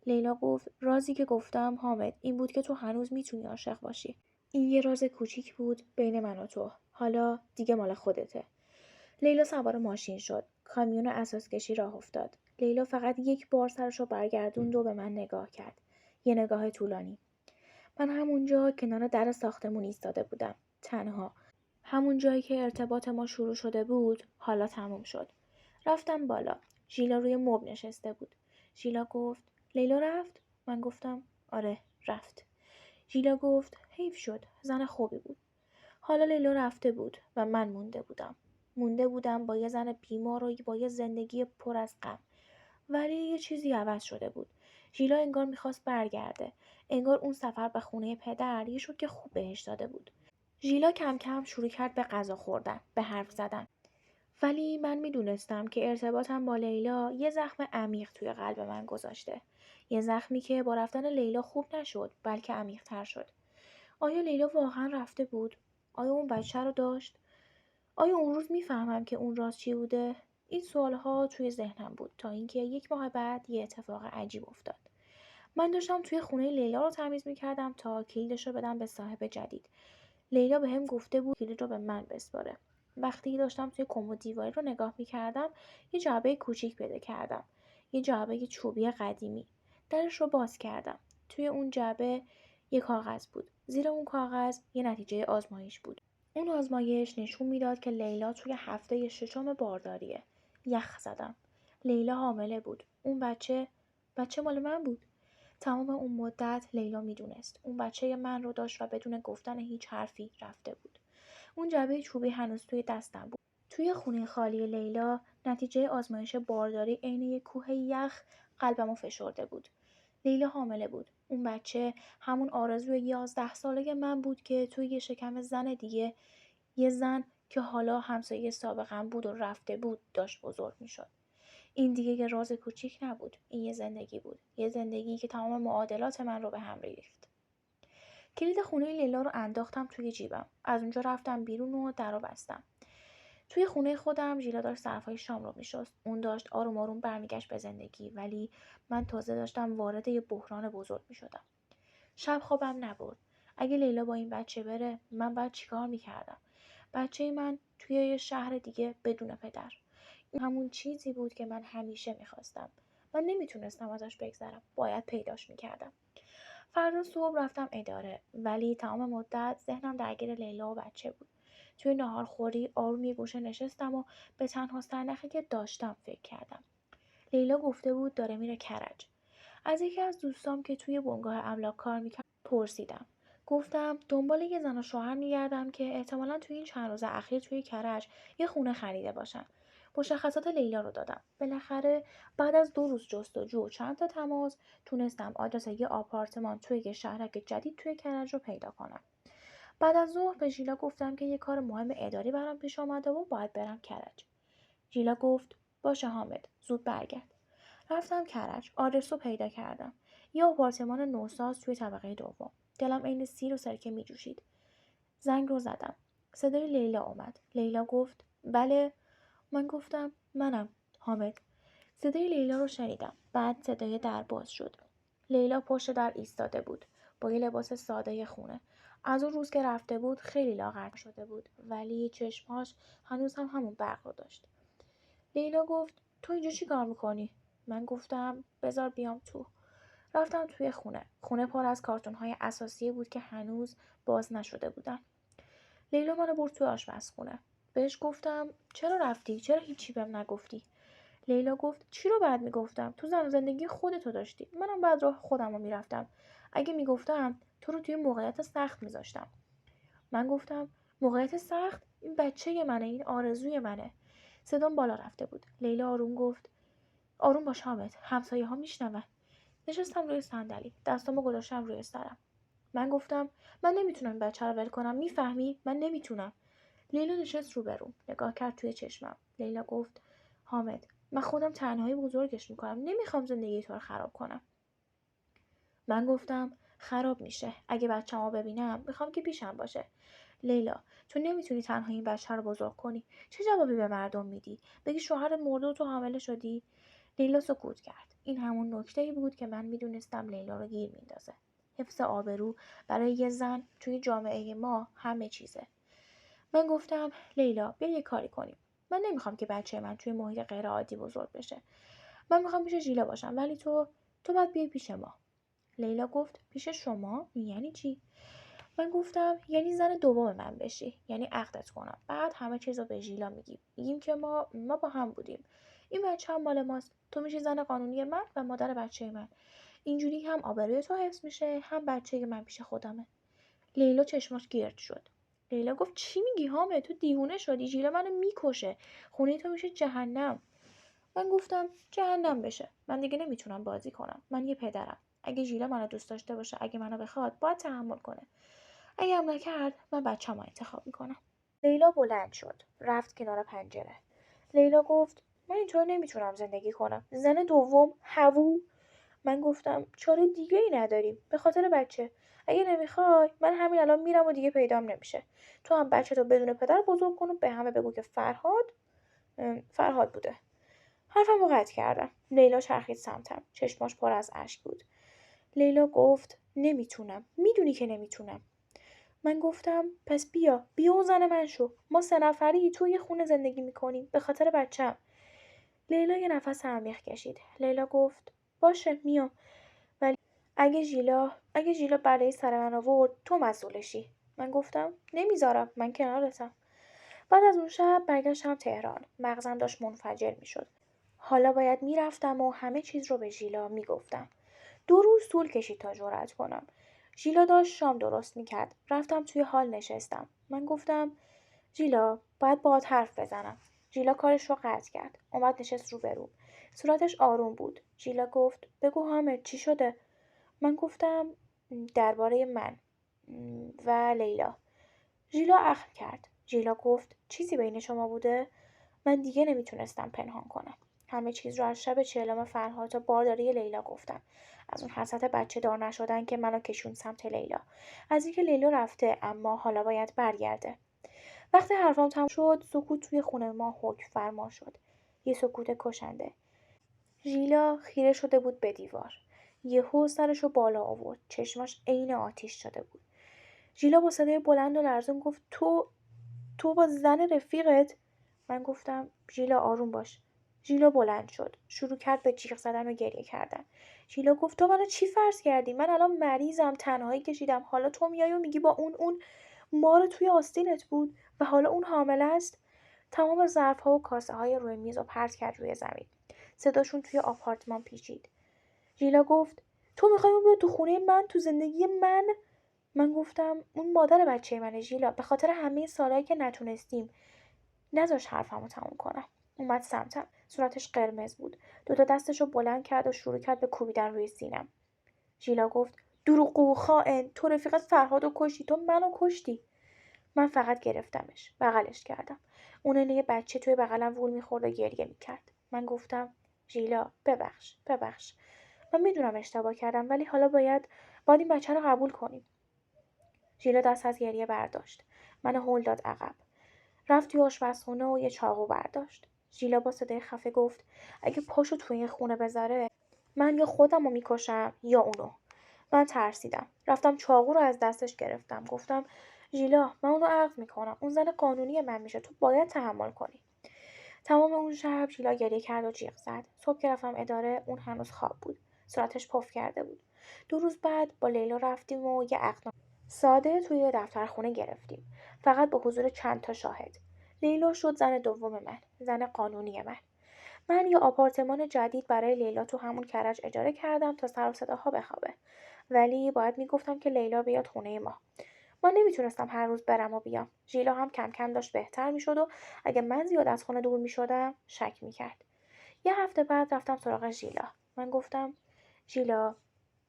لیلا گفت رازی که گفتم حامد این بود که تو هنوز میتونی عاشق باشی. این یه راز کوچیک بود بین من و تو. حالا دیگه مال خودته. لیلا سوار ماشین شد. کامیون اساس کشی راه افتاد. لیلا فقط یک بار سرش رو برگردوند و به من نگاه کرد. یه نگاه طولانی. من همونجا کنار در ساختمون ایستاده بودم. تنها. همون جایی که ارتباط ما شروع شده بود حالا تموم شد. رفتم بالا. ژیلا روی مبل نشسته بود. ژیلا گفت لیلا رفت؟ من گفتم آره رفت. ژیلا گفت حیف شد. زن خوبی بود. حالا لیلا رفته بود و من مونده بودم. مونده بودم با یه زن بیمار و با یه زندگی پر از غم. ولی یه چیزی عوض شده بود. ژیلا انگار میخواست برگرده. انگار اون سفر به خونه پدر یه شد که خوب بهش داده بود. ژیلا کم کم شروع کرد به غذا خوردن، به حرف زدن. ولی من میدونستم که ارتباطم با لیلا یه زخم عمیق توی قلب من گذاشته. یه زخمی که با رفتن لیلا خوب نشد، بلکه عمیق‌تر شد. آیا لیلا واقعا رفته بود؟ آیا اون بچه رو داشت؟ آیا اون روز میفهمم که اون راز چی بوده؟ این سوالها توی ذهنم بود تا اینکه 1 ماه بعد یه اتفاق عجیب افتاد. من داشتم توی خونه لیلا رو تمیز میکردم تا کلیدش رو بدم به صاحب جدید. لیلا بهم گفته بود کلید رو به من بسپاره. وقتی داشتم توی کمد دیواری رو نگاه میکردم یه جعبه کوچیک پیدا کردم. یه جعبه چوبی قدیمی. درش رو باز کردم. توی اون جعبه یه کاغذ بود. زیر اون کاغذ یه نتیجه آزمایش بود. اون آزمایش نشون میداد که لیلا توی هفته 6 بارداریه. یخ زدم. لیلا حامله بود. اون بچه مال من بود. تمام اون مدت لیلا میدونست. اون بچه من رو داشت و بدون گفتن هیچ حرفی رفته بود. اون جعبه چوبی هنوز توی دستم بود. توی خونه خالی لیلا نتیجه آزمایش بارداری عین یک کوه یخ قلبمو فشرده بود. لیلا حامله بود. اون بچه همون آرزوی 11 ساله من بود که توی یه شکم زن دیگه، یه زن که حالا همسایه سابقم بود و رفته بود داشت بزرگ میشد. این دیگه یه راز کوچیک نبود. این یه زندگی بود. یه زندگی که تمام معادلات من رو به هم ریخت. کلید خونه لیلا رو انداختم توی جیبم. از اونجا رفتم بیرون و در رو بستم. توی خونه خودم ژیلا داشت ظرفای شام رو می‌شست. اون داشت آروم آروم برمیگشت به زندگی، ولی من تازه داشتم وارد یه بحران بزرگ می‌شدم. شب خوابم نبرد. اگه لیلا با این بچه بره، من باید چیکار می‌کردم؟ بچه من توی یه شهر دیگه بدون پدر. این همون چیزی بود که من همیشه می‌خواستم. من نمیتونستم ازش بگذرم. باید پیداش می‌کردم. فردا صبح رفتم اداره، ولی تمام مدت ذهنم درگیر لیلا و بچه بود. توی ناهارخوری آروم یه گوشه نشستم و به تنها سرنخی که داشتم فکر کردم. لیلا گفته بود داره میره کرج. از یکی از دوستام که توی بنگاه املاک کار میکرد پرسیدم. گفتم دنبال یه زن و شوهر میگردم که احتمالا توی این چند روز اخیر توی کرج یه خونه خریده باشن. مشخصات لیلا رو دادم. بالاخره بعد از 2 روز جستجو و چند تا تماس تونستم آدرس یه آپارتمان توی یه شهرک جدید توی کرج رو پیدا کنم. بعد از ظهر به ژیلا گفتم که یه کار مهم اداری برام پیش آمده و باید برم کرج. ژیلا گفت باشه حامد، زود برگرد. رفتم کرج. آدرس رو پیدا کردم. یه آپارتمان نوساز توی طبقه دوم. دلم عین سیر و سرکه می جوشید. زنگ رو زدم. صدای لیلا اومد. لیلا گفت بله. من گفتم منم حامد. صدای لیلا رو شنیدم. بعد صدای در باز شد. لیلا پشت در ایستاده بود با یه لباس ساده خونه. از اون روز که رفته بود خیلی لاغر شده بود، ولی چشماش هنوز هم همون برق رو داشت. لیلا گفت تو اینجا چی کار میکنی؟ من گفتم بذار بیام تو. رفتم توی خونه. خونه پر از کارتون‌های اساسی بود که هنوز باز نشده بودن. لیلا منو برد توی آشپزخونه. بهش گفتم چرا رفتی؟ چرا هیچی بهم نگفتی؟ لیلا گفت چی رو بعد میگفتم؟ تو زن و زندگی خودتو داشتی. منم بعد راه خودم رو میرفتم. اگه میگفتم تو رو توی موقعیت سخت میذاشتم. من گفتم موقعیت سخت؟ این بچه منه، این آرزوی منه. صدام بالا رفته بود. لیلا آروم گفت آروم باش حامد، همسایه ها میشنون. نشستم روی صندلی، دستامو گذاشتم روی سرم. من گفتم من نمیتونم این بچه رو ول کنم، میفهمی؟ من نمیتونم. لیلا نشست رو بروم، نگاه کرد توی چشمم. لیلا گفت حامد من خودم تنهایی بزرگش میکنم، نمیخوام زندگی تو رو خراب کنم. من گفتم خراب میشه. اگه بچه‌مو ببینم میخوام که پیشم باشه. لیلا تو نمیتونی تنها این بچه رو بزرگ کنی. چه جوابی به مردم میدی؟ بگی شوهرت مرده و تو حامله شدی؟ لیلا سکوت کرد. این همون نکته‌ای بود که من میدونستم لیلا رو گیر میندازه. حفظ آبرو برای یه زن توی جامعه ما همه چیزه. من گفتم لیلا بیا یه کاری کنیم. من نمیخوام که بچه من توی محیط غیر عادی بزرگ بشه. من میخوام پیش ژیلا باشم، ولی تو باید بیای پیش ما. لیلا گفت پیش شما؟ یعنی چی؟ من گفتم یعنی زن دوم من بشی، یعنی عقدت کنم. بعد همه چیز رو به ژیلا میگیم که ما با هم بودیم. این بچه هم مال ماست. تو میشی زن قانونی من و مادر بچه من. اینجوری هم آبروی تو حفظ میشه، هم بچه من پیش خودمه. لیلا چشماش گرد شد. لیلا گفت چی میگی حامد؟ تو دیوونه شدی؟ ژیلا منو میکشه. خونه تو میشه جهنم. من گفتم جهنم بشه. من دیگه نمیتونم بازی کنم. من یه پدرم. اگه ژیلا منو دوست داشته باشه، اگه منو بخواد، باید تحمل کنه. اگه هم نکرد، من بچه‌مو انتخاب میکنم. لیلا بلند شد. رفت کنار پنجره. لیلا گفت من اینطور نمیتونم زندگی کنم. زن دوم هوو. من گفتم چاره دیگه ای نداریم. به خاطر بچه. اگه نمیخوای من همین الان میرم و دیگه پیدام نمیشه. تو هم بچه تو بدون پدر بزرگ کن و به همه بگو که فرهاد بوده. حرفم رو قطع کردم. لیلا چرخید سمتم. چشماش پر از اشک بود. لیلا گفت نمیتونم. میدونی که نمیتونم. من گفتم پس بیا و زن من شو. ما 3 نفری توی یه خونه زندگی میکنیم به خاطر بچم. لیلا یه نفس عمیق کشید. لیلا گفت باشه میام. ولی اگه ژیلا برای سر من آورد تو مسئولشی. من گفتم نمیذارم. من کنارتم. بعد از اون شب برگشتم تهران. مغزم داشت منفجر میشد. حالا باید میرفتم و همه چیز رو به ژیلا میگفتم. 2 روز طول کشید تا جرأت کنم. ژیلا داشت شام درست میکرد. رفتم توی حال نشستم. من گفتم ژیلا باید باهات حرف بزنم. ژیلا کارش رو قطع کرد. اومد نشست روبروم. صورتش آروم بود. ژیلا گفت بگو حامد چی شده؟ من گفتم درباره من و لیلا. ژیلا اخم کرد. ژیلا گفت چیزی بین شما بوده؟ من دیگه نمیتونستم پنهان کنم. همه چیز رو از شب 40 فرهاد تا بارداری لیلا گفتم. از اون حسرت بچه دار نشدن که منو کشون سمت لیلا. از اینکه لیلا رفته اما حالا باید برگرده. وقتی حرفام تموم شد سکوت توی خونه ما حکم فرما شد. یه سکوت کشنده. ژیلا خیره شده بود به دیوار. یهو سرشو بالا آورد. چشماش عین آتیش شده بود. ژیلا با صدای بلند و لرزون گفت تو با زن رفیقت؟ من گفتم ژیلا آروم باش. ژیلا بلند شد. شروع کرد به جیغ زدن و گریه کردن. ژیلا گفت تو منو چی فرض کردی؟ من الان مریضم، تنهایی کشیدم. حالا تو میای و میگی با اون مار توی آستینت بود و حالا اون حامله است. تمام ظرف‌ها و کاسه‌های روی میز رو پرت کرد روی زمین. صداشون توی آپارتمان پیچید. ژیلا گفت تو میخوای اون بیاد تو خونه من، تو زندگی من؟ من گفتم اون مادر بچه منه ژیلا، به خاطر همه سالایی که نتونستیم. نذاش حرفمو تموم کنم. اومد سمتم. صورتش قرمز بود. دوتا دستشو بلند کرد و شروع کرد به کوبیدن روی سینم. ژیلا گفت دروغگو، خائن، تو رفیقت فرهادو کشتی، تو منو کشتی. من فقط گرفتمش، بغلش کردم. اون یه بچه توی بغلم وول میخورد و گریه میکرد. من گفتم ژیلا ببخش. من میدونم اشتباه کردم ولی حالا باید این بچه رو قبول کنیم. ژیلا دست از گریه برداشت. منو هل داد عقب. رفت توی آشپزخونه و یه چاقو برداشت. ژیلا با صدای خفه گفت اگه پاشو توی این خونه بذاره من یا خودمو میکشم یا اونو. من ترسیدم. رفتم چاقو رو از دستش گرفتم. گفتم ژیلا من اونو عقد میکنم. اون زن قانونی من میشه. تو باید تحمل کنی. تمام اون شب ژیلا گریه کرد و جیغ زد. صبح که رفتم اداره اون هنوز خواب بود. صورتش پف کرده بود. 2 روز بعد با لیلا رفتیم و یه عقد ساده توی دفترخونه گرفتیم. فقط با حضور چند تا شاهد. لیلا شد زن دوم من، زن قانونی من. من یه آپارتمان جدید برای لیلا تو همون کرج اجاره کردم تا سر و صداها بخوابه. ولی باید میگفتم که لیلا بیاد خونه ما. من نمیتونستم هر روز برم و بیام. ژیلا هم کم کم داشت بهتر میشد و اگه من زیاد از خونه دور میشدم شک میکرد. یه هفته بعد رفتم سراغ ژیلا. من گفتم ژیلا،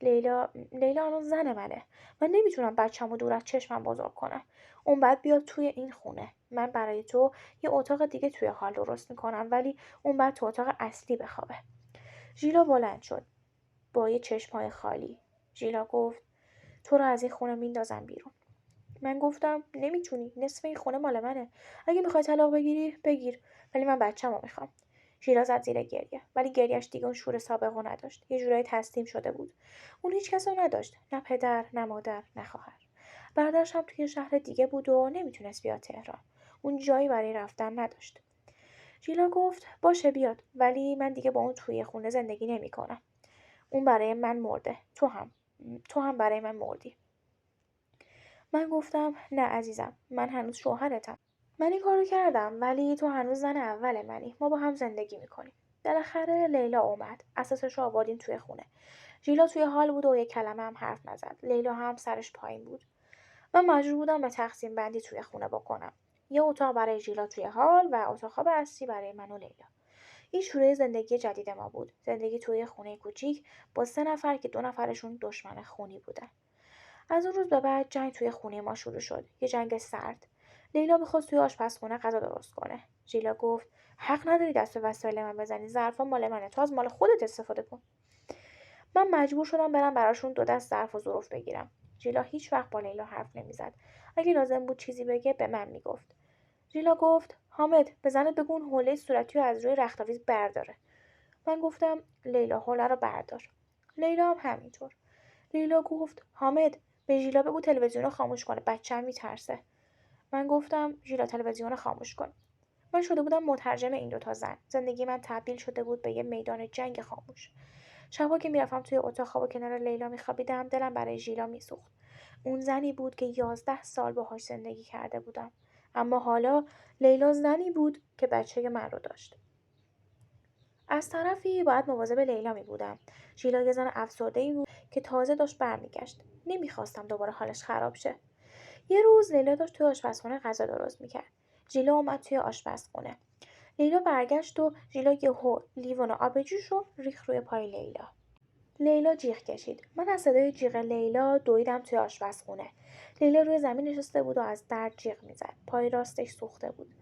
لیلا الان زن منه. من نمیتونم بچه‌مو دور از چشمم بزرگ کنم. اون بعد بیاد توی این خونه. من برای تو یه اتاق دیگه توی حال درست میکنم ولی اون بعد تو اتاق اصلی بخوابه. ژیلا بلند شد با یه چشمای خالی. ژیلا گفت تو رو از این خونه میندازم بیرون. من گفتم نمیتونی، نصف این خونه مال منه. اگه میخوای طلاق بگیری بگیر، ولی من بچه‌مو میخوام. ژیلا زد زیر گریه ولی گریهش دیگه اون شور سابقه نداشت. یه جورایی تسلیم شده بود. اون هیچ کس رو نداشت، نه پدر نه مادر نه خواهر. برادرش هم توی شهر دیگه بود و نمیتونست بیاد تهران. اون جایی برای رفتن نداشت. ژیلا گفت باشه بیاد ولی من دیگه با اون توی خونه زندگی نمیکنم. اون برای من مرده. تو هم برای من مردی. من گفتم نه عزیزم، من هنوز شوهرتم. من این کارو کردم ولی تو هنوز زن اول منی. ما با هم زندگی میکنیم. بالاخره لیلا اومد. اساسش رو آوردیم توی خونه. ژیلا توی حال بود و یک کلمه هم حرف نزد. لیلا هم سرش پایین بود. من مجبور بودم به تقسیم بندی توی خونه بکنم. یه اتاق برای ژیلا توی حال و اتاق خواب اصلی برای من و لیلا. این شروع زندگی جدید ما بود. زندگی توی خونه کوچیک با 3 نفر که 2 نفرشون دشمن خونی بودن. از اون روز به بعد جنگ توی خونه ما شروع شد. یه جنگ سرد. لیلا می‌خواست توی آشپزخونه غذا درست کنه. ژیلا گفت حق نداری دست به وسایل من بزنی. ظرفا مال منه. تو از مال خودت استفاده کن. من مجبور شدم برم براشون 2 دست ظرف و ظروف بگیرم. ژیلا هیچ وقت با لیلا حرف نمیزد. اگه لازم بود چیزی بگه به من میگفت. ژیلا گفت حامد به زنت بگو اون حوله صورتی رو از روی رختاویز برداره. من گفتم لیلا حوله رو بردار. لیلا هم همینطور. لیلا گفت حامد به ژیلا بگو تلویزیون رو خاموش کنه، بچه‌م میترسه. من گفتم ژیلا تلویزیون رو خاموش کن. من شده بودم مترجم این 2 تا زن. زندگی من تبدیل شده بود به یه میدان جنگ خاموش. شبا که میرفتم توی اتاق خواب و کنار لیلا میخوابیدم دلم برای ژیلا میسوخت. اون زنی بود که 11 سال باهاش زندگی کرده بودم. اما حالا لیلا زنی بود که بچه من رو داشت. از طرفی باید مواظب لیلا می بودم. ژیلا یه زن افسرده‌ای بود که تازه داشت برمیگشت. نمیخواستم دوباره حالش خراب شه. یه روز لیلا داشت توی آشپزخونه غذا درست میکرد. ژیلا اومد توی آشپزخونه. لیلا برگشت و ژیلا یهو لیوان آب جوش رو ریخت روی پای لیلا. لیلا جیغ کشید. من از صدای جیغ لیلا دویدم توی آشپزخونه. لیلا روی زمین نشسته بود و از درد جیغ میزد. پای راستش سوخته بود.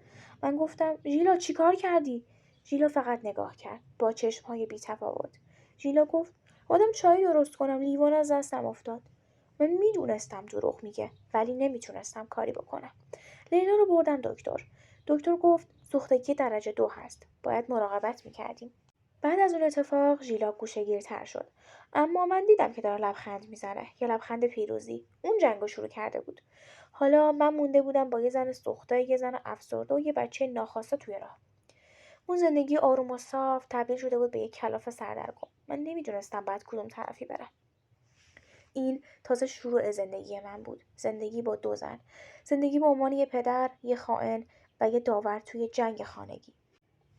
من گفتم ژیلا چیکار کردی؟ ژیلا فقط نگاه کرد با چشم‌های بی‌تفاوت. ژیلا گفت آدم چای درست کنم، لیوان از دستم افتاد. من میدونستم دروغ میگه ولی نمیتونستم کاری بکنم. لیلا رو بردم دکتر. دکتر گفت سوختگی درجه 2 هست. باید مراقبت میکردیم. بعد از اون اتفاق ژیلا گوشه‌گیرتر شد. اما من دیدم که داره لبخند میزنه. یه لبخند پیروزی. اون جنگو شروع کرده بود. حالا من مونده بودم با یه زن سوخته، یه زن افسرده و یه بچه ناخواسته توی راه. اون زندگی آروم و صاف تبدیل شده بود به یک کلاف سردرگم. من نمیدونستم بعد کدوم طرفی برم. این تازه شروع زندگی من بود. زندگی با 2 زن. زندگی به عنوان یه پدر، یه خائن و یه داور توی جنگ خانگی.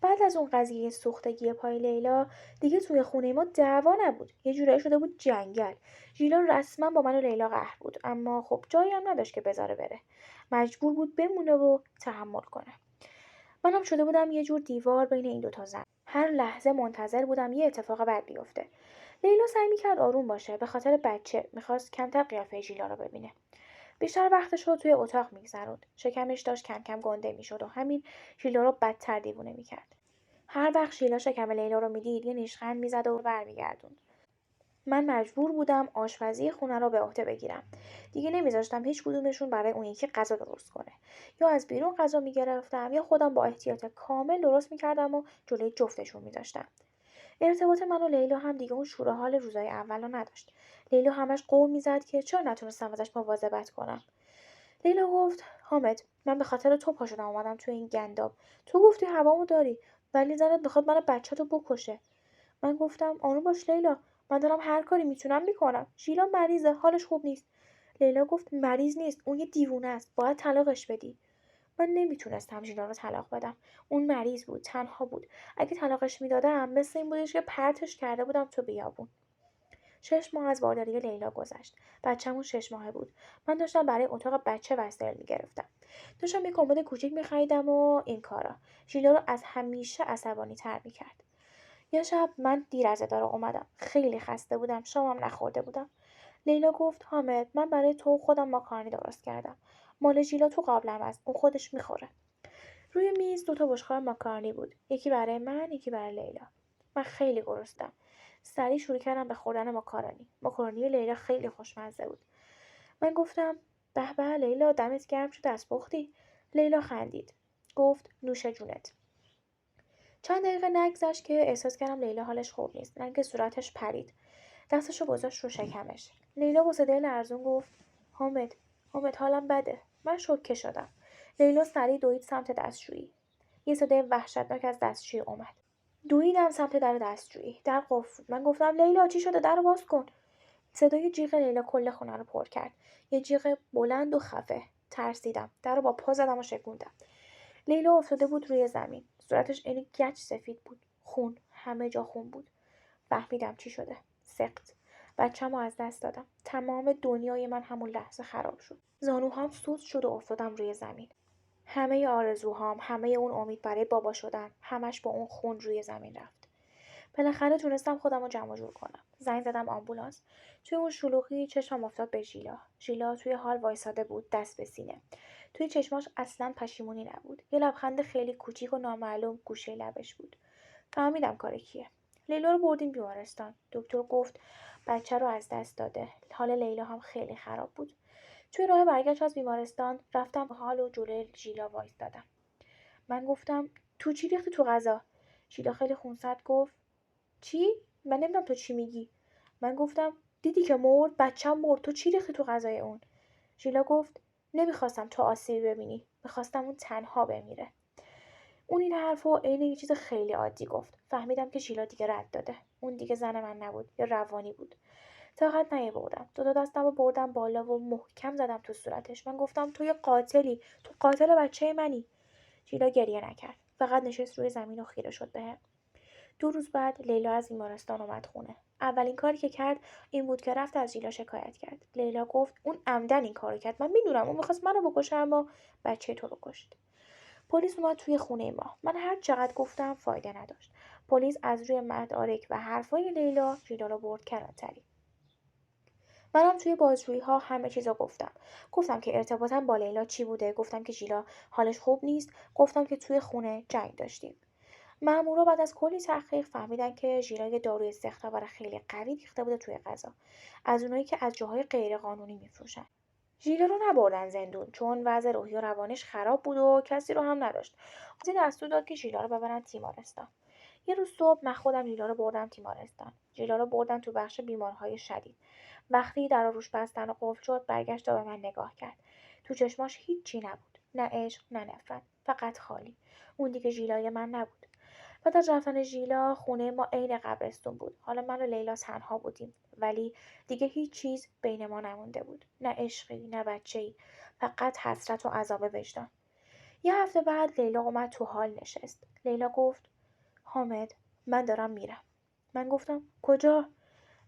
بعد از اون قضیه سوختگی پای لیلا دیگه توی خونه ما دعوا نبود. یه جورایی شده بود جنگل. ژیلا رسما با من و لیلا قهر بود، اما خب جایی هم نداشت که بذاره بره. مجبور بود بمونه و تحمل کنه. منم شده بودم یه جور دیوار بین این دوتا زن. هر لحظه منتظر بودم یه اتفاق بد بیفته. لیلا سعی میکرد آروم باشه، به خاطر بچه میخواست کمتر قیافه ژیلا رو ببینه. بیشتر وقتش رو توی اتاق میگذروند. شکمش داشت کم کم گنده میشد و همین ژیلا رو بدتر دیوونه میکرد. هر وقت شیلا شکم لیلا رو میدید یه نیشخند میزد و برمیگردوند. من مجبور بودم آشپزی خونه رو به عهده بگیرم. دیگه نمیذاشتم هیچ کدومشون برای اون یکی غذا درست کنه. یا از بیرون غذا میگرفتم یا خودم با احتیاط کامل درست میکردم و جلوی جفتشون میذاشتم. ارتباط من و لیلا هم دیگه اون شور و حال روزای اول رو نداشت. لیلا همش قور میزد که چرا نتونستم ازش مواظبت کنم. لیلا گفت حامد من به خاطر تو پا شدم اومدم تو این گنداب. تو گفتی هوامو داری ولی زنت میخواد من بچه‌تو بکشه. من گفتم آروم باش لیلا، من دارم هر کاری میتونم میکنم. شیلا مریضه، حالش خوب نیست. لیلا گفت مریض نیست، اون یه دیوونه است، باید طلاقش بدی. من نمیتونستم ژیلا رو طلاق بدم. اون مریض بود، تنها بود. اگه طلاقش میدادم مثل این بودش که پرتش کرده بودم تو بیابون. 6 ماه از بارداری لیلا گذشت. بچه‌مون 6 ماهه بود. من داشتم برای اتاق بچه وسایل میگرفتم. داشتم یه کمد کوچیک میخریدم و این کارا. ژیلا رو از همیشه عصبانی تر میکرد. یه شب من دیر از اداره اومدم. خیلی خسته بودم. شامم نخورده بودم. لیلا گفت حامد من برای تو خودم ماکارونی درست کردم. مال ژیلا تو قابلم است. اون خودش میخوره. روی میز 2 تا بشقاب ماکارونی بود. یکی برای من، یکی برای لیلا. من خیلی گرسنه‌ام. سریع شروع کردم به خوردن ماکارونی. ماکارونی لیلا خیلی خوشمزه بود. من گفتم به به لیلا دمت گرم شد دست پختی. لیلا خندید. گفت نوش جونت. چند دقیقه نگذشت که احساس کردم لیلا حالش خوب نیست. رنگ صورتش پرید. دستشو گذاشت رو شکمش. لیلا با صدای لرزون گفت حامد حامد حالم بده. من شوکه شدم. لیلا سریع دوید سمت دستشویی. یه صدای وحشتناک از دستشویی اومد. دویدم سمت در دستشویی. در قفل بود. من گفتم لیلا چی شده؟ درو باز کن. صدای جیغ لیلا کل خونه رو پر کرد. یه جیغ بلند و خفه. ترسیدم. درو با پا زدم و شکوندم. لیلا افتاده بود روی زمین. صورتش عین گچ سفید بود. خون. همه جا خون بود. فهمیدم چی شده. سقط. بچه‌مو از دست دادم. تمام دنیای من همون لحظه خراب شد. زانوهام سوست شد و افتادم روی زمین. همه آرزوهام، همه اون امید برای بابا شدن، همش با اون خون روی زمین رفت. بالاخره تونستم خودم رو جمع جور کنم. زنگ زدم آمبولانس. توی اون شلوغی چشمم افتاد به ژیلا. ژیلا توی حال وایساده بود، دست به سینه. توی چشماش اصلا پشیمونی نبود. یه لبخند خیلی کوچیک و نامعلوم گوشه لبش بود. فهمیدم کار کیه. لیلا رو بردیم بیمارستان. دکتر گفت بچه رو از دست داده. حال لیلا هم خیلی خراب بود. توی راه برگشت از بیمارستان رفتم حال و جلوی ژیلا وایسادم. من گفتم تو چی ریختی تو غذا؟ ژیلا خیلی خونسرد گفت چی؟ من نمیدونم تو چی میگی. من گفتم دیدی که مرد، بچه‌م مرد، تو چی ریختی تو غذای اون؟ ژیلا گفت نمیخواستم تو آسیبی ببینی، میخواستم اون تنها بمیره. اون این حرفو عین یه چیز خیلی عادی گفت. فهمیدم که ژیلا دیگه رد داده. اون دیگه زن من نبود، یا روانی بود. طاقت نیاوردم. 2 دستم رو بردم بالا و محکم زدم تو صورتش. من گفتم تو یه قاتلی، تو قاتل بچه منی. ژیلا گریه نکرد. فقط نشست روی زمین و خیره شد بهم. 2 روز بعد لیلا از بیمارستان اومد خونه. اولین کاری که کرد این بود که رفت از ژیلا شکایت کرد. لیلا گفت اون عمدن این کارو کرد. من میدونم اون میخواست منو بکشه اما بچه تو رو کشت. پلیس اومد توی خونه ما. من هر چقدر گفتم فایده نداشت. پلیس از روی مدارک و حرفای لیلا ژیلا رو برد کلانتری. منم توی بازجویی‌ها همه چیزو گفتم. گفتم که ارتباطم با لیلا چی بوده، گفتم که ژیلا حالش خوب نیست، گفتم که توی خونه جنگ داشتیم. مامورا بعد از کلی تحقیق فهمیدن که ژیلا یه داروی سخت‌آور خیلی قوی ریخته بوده توی غذا. از اونایی که از جاهای غیرقانونی میفروشن. ژیلا رو نبردن زندون چون وضع روحی و روانش خراب بود و کسی رو هم نداشت. قاضی دستور داد که ژیلا رو ببرن تیمارستان. یه روز صبح من خودم ژیلا رو بردم تیمارستان. ژیلا رو بردن تو بخش بیمارهای شدید. وقتی در روش بستن و قفل شد برگشت و به من نگاه کرد. تو چشماش هیچی نبود. نه عشق نه نفرت. فقط خالی. اون دیگه ژیلای من نبود. بعد از رفتن ژیلا خونه ما عین قبرستون بود. حالا من و لیلا تنها بودیم ولی دیگه هیچ چیز بین ما نمونده بود. نه عشقی نه بچه‌ای. فقط حسرت و عذاب وجدان. یه هفته بعد لیلا اومد تو حال نشست. لیلا گفت حامد من دارم میرم. من گفتم کجا؟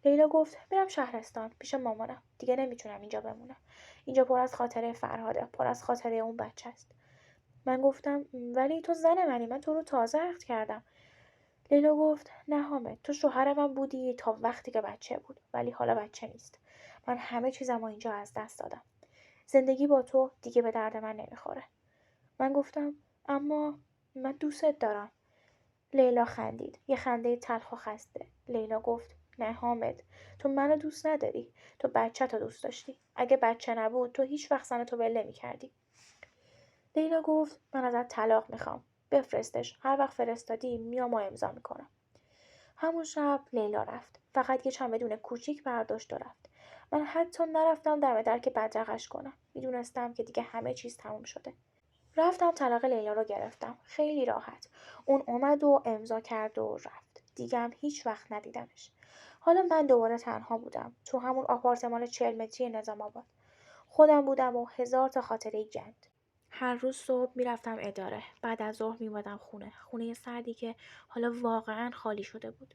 لیلا گفت میرم شهرستان پیش مامانم. دیگه نمیتونم اینجا بمونم. اینجا پر از خاطره فرهاده. پر از خاطره اون بچه است. من گفتم ولی تو زن منی. من تو رو تازه عقد کردم. لیلا گفت نه حامد تو شوهر من بودی تا وقتی که بچه بود ولی حالا بچه نیست. من همه چیزمو اینجا از دست دادم. زندگی با تو دیگه به درد من نمیخوره. من گفتم اما من دوستت دارم. لیلا خندید. یه خنده تلخ و خسته. لیلا گفت نه حامد تو منو دوست نداری. تو بچه‌تو دوست داشتی. اگه بچه نبود تو هیچ وقت زن تو ول نمی‌کردی. لیلا گفت من ازت طلاق میخوام. بفرستش. هر وقت فرستادی میام و امضا میکنم. همون شب لیلا رفت. فقط یه چمدون کوچیک برداشت و رفت. من حتی نرفتم دم در که بدرقش کنم. میدونستم که دیگه همه چیز تموم شده. رفتم طلاق لیلا رو گرفتم. خیلی راحت. اون اومد و امضا کرد و رفت. دیگه هم هیچ وقت ندیدمش. حالا من دوباره تنها بودم. تو همون آپارتمان 40 متری نظام آباد. خودم بودم و هزار تا خاطره گند. هر روز صبح میرفتم اداره. بعد از ظهر میومدم خونه. خونه سردی که حالا واقعا خالی شده بود.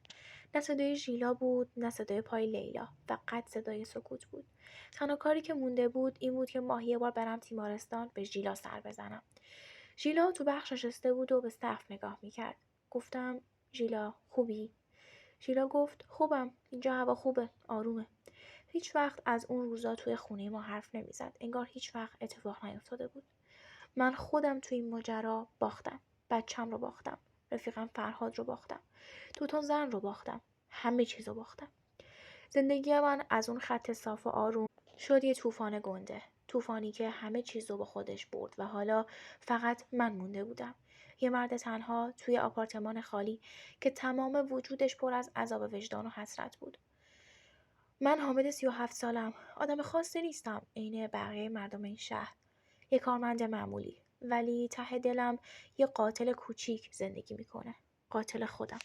نه صدای ژیلا بود نه صدای پای لیلا. فقط صدای سکوت بود. تنها کاری که مونده بود این بود که ماهی یه بار برم تیمارستان به ژیلا سر بزنم. ژیلا تو بخش نشسته بود و به سقف نگاه میکرد. گفتم ژیلا خوبی؟ ژیلا گفت خوبم. اینجا هوا خوبه. آرومه. هیچ وقت از اون روزا توی خونه ما حرف نمیزد. انگار هیچ وقت اتفاق نیفتاده بود. من خودم توی این ماجرا باختم. بچم رو باختم. رفیقم فرهاد رو باختم. دوتا زن رو باختم. همه چیز رو باختم. زندگی من از اون خط صاف و آروم شد یه طوفان گنده. طوفانی که همه چیز رو با خودش برد و حالا فقط من مونده بودم. یه مرد تنها توی آپارتمان خالی که تمام وجودش پر از عذاب وجدان و حسرت بود. من حامد 37 سالم. آدم خاصی نیستم عین بقیه مردم این شهر. یه کارمند معمولی. ولی ته دلم یه قاتل کوچیک زندگی میکنه. قاتل خودم.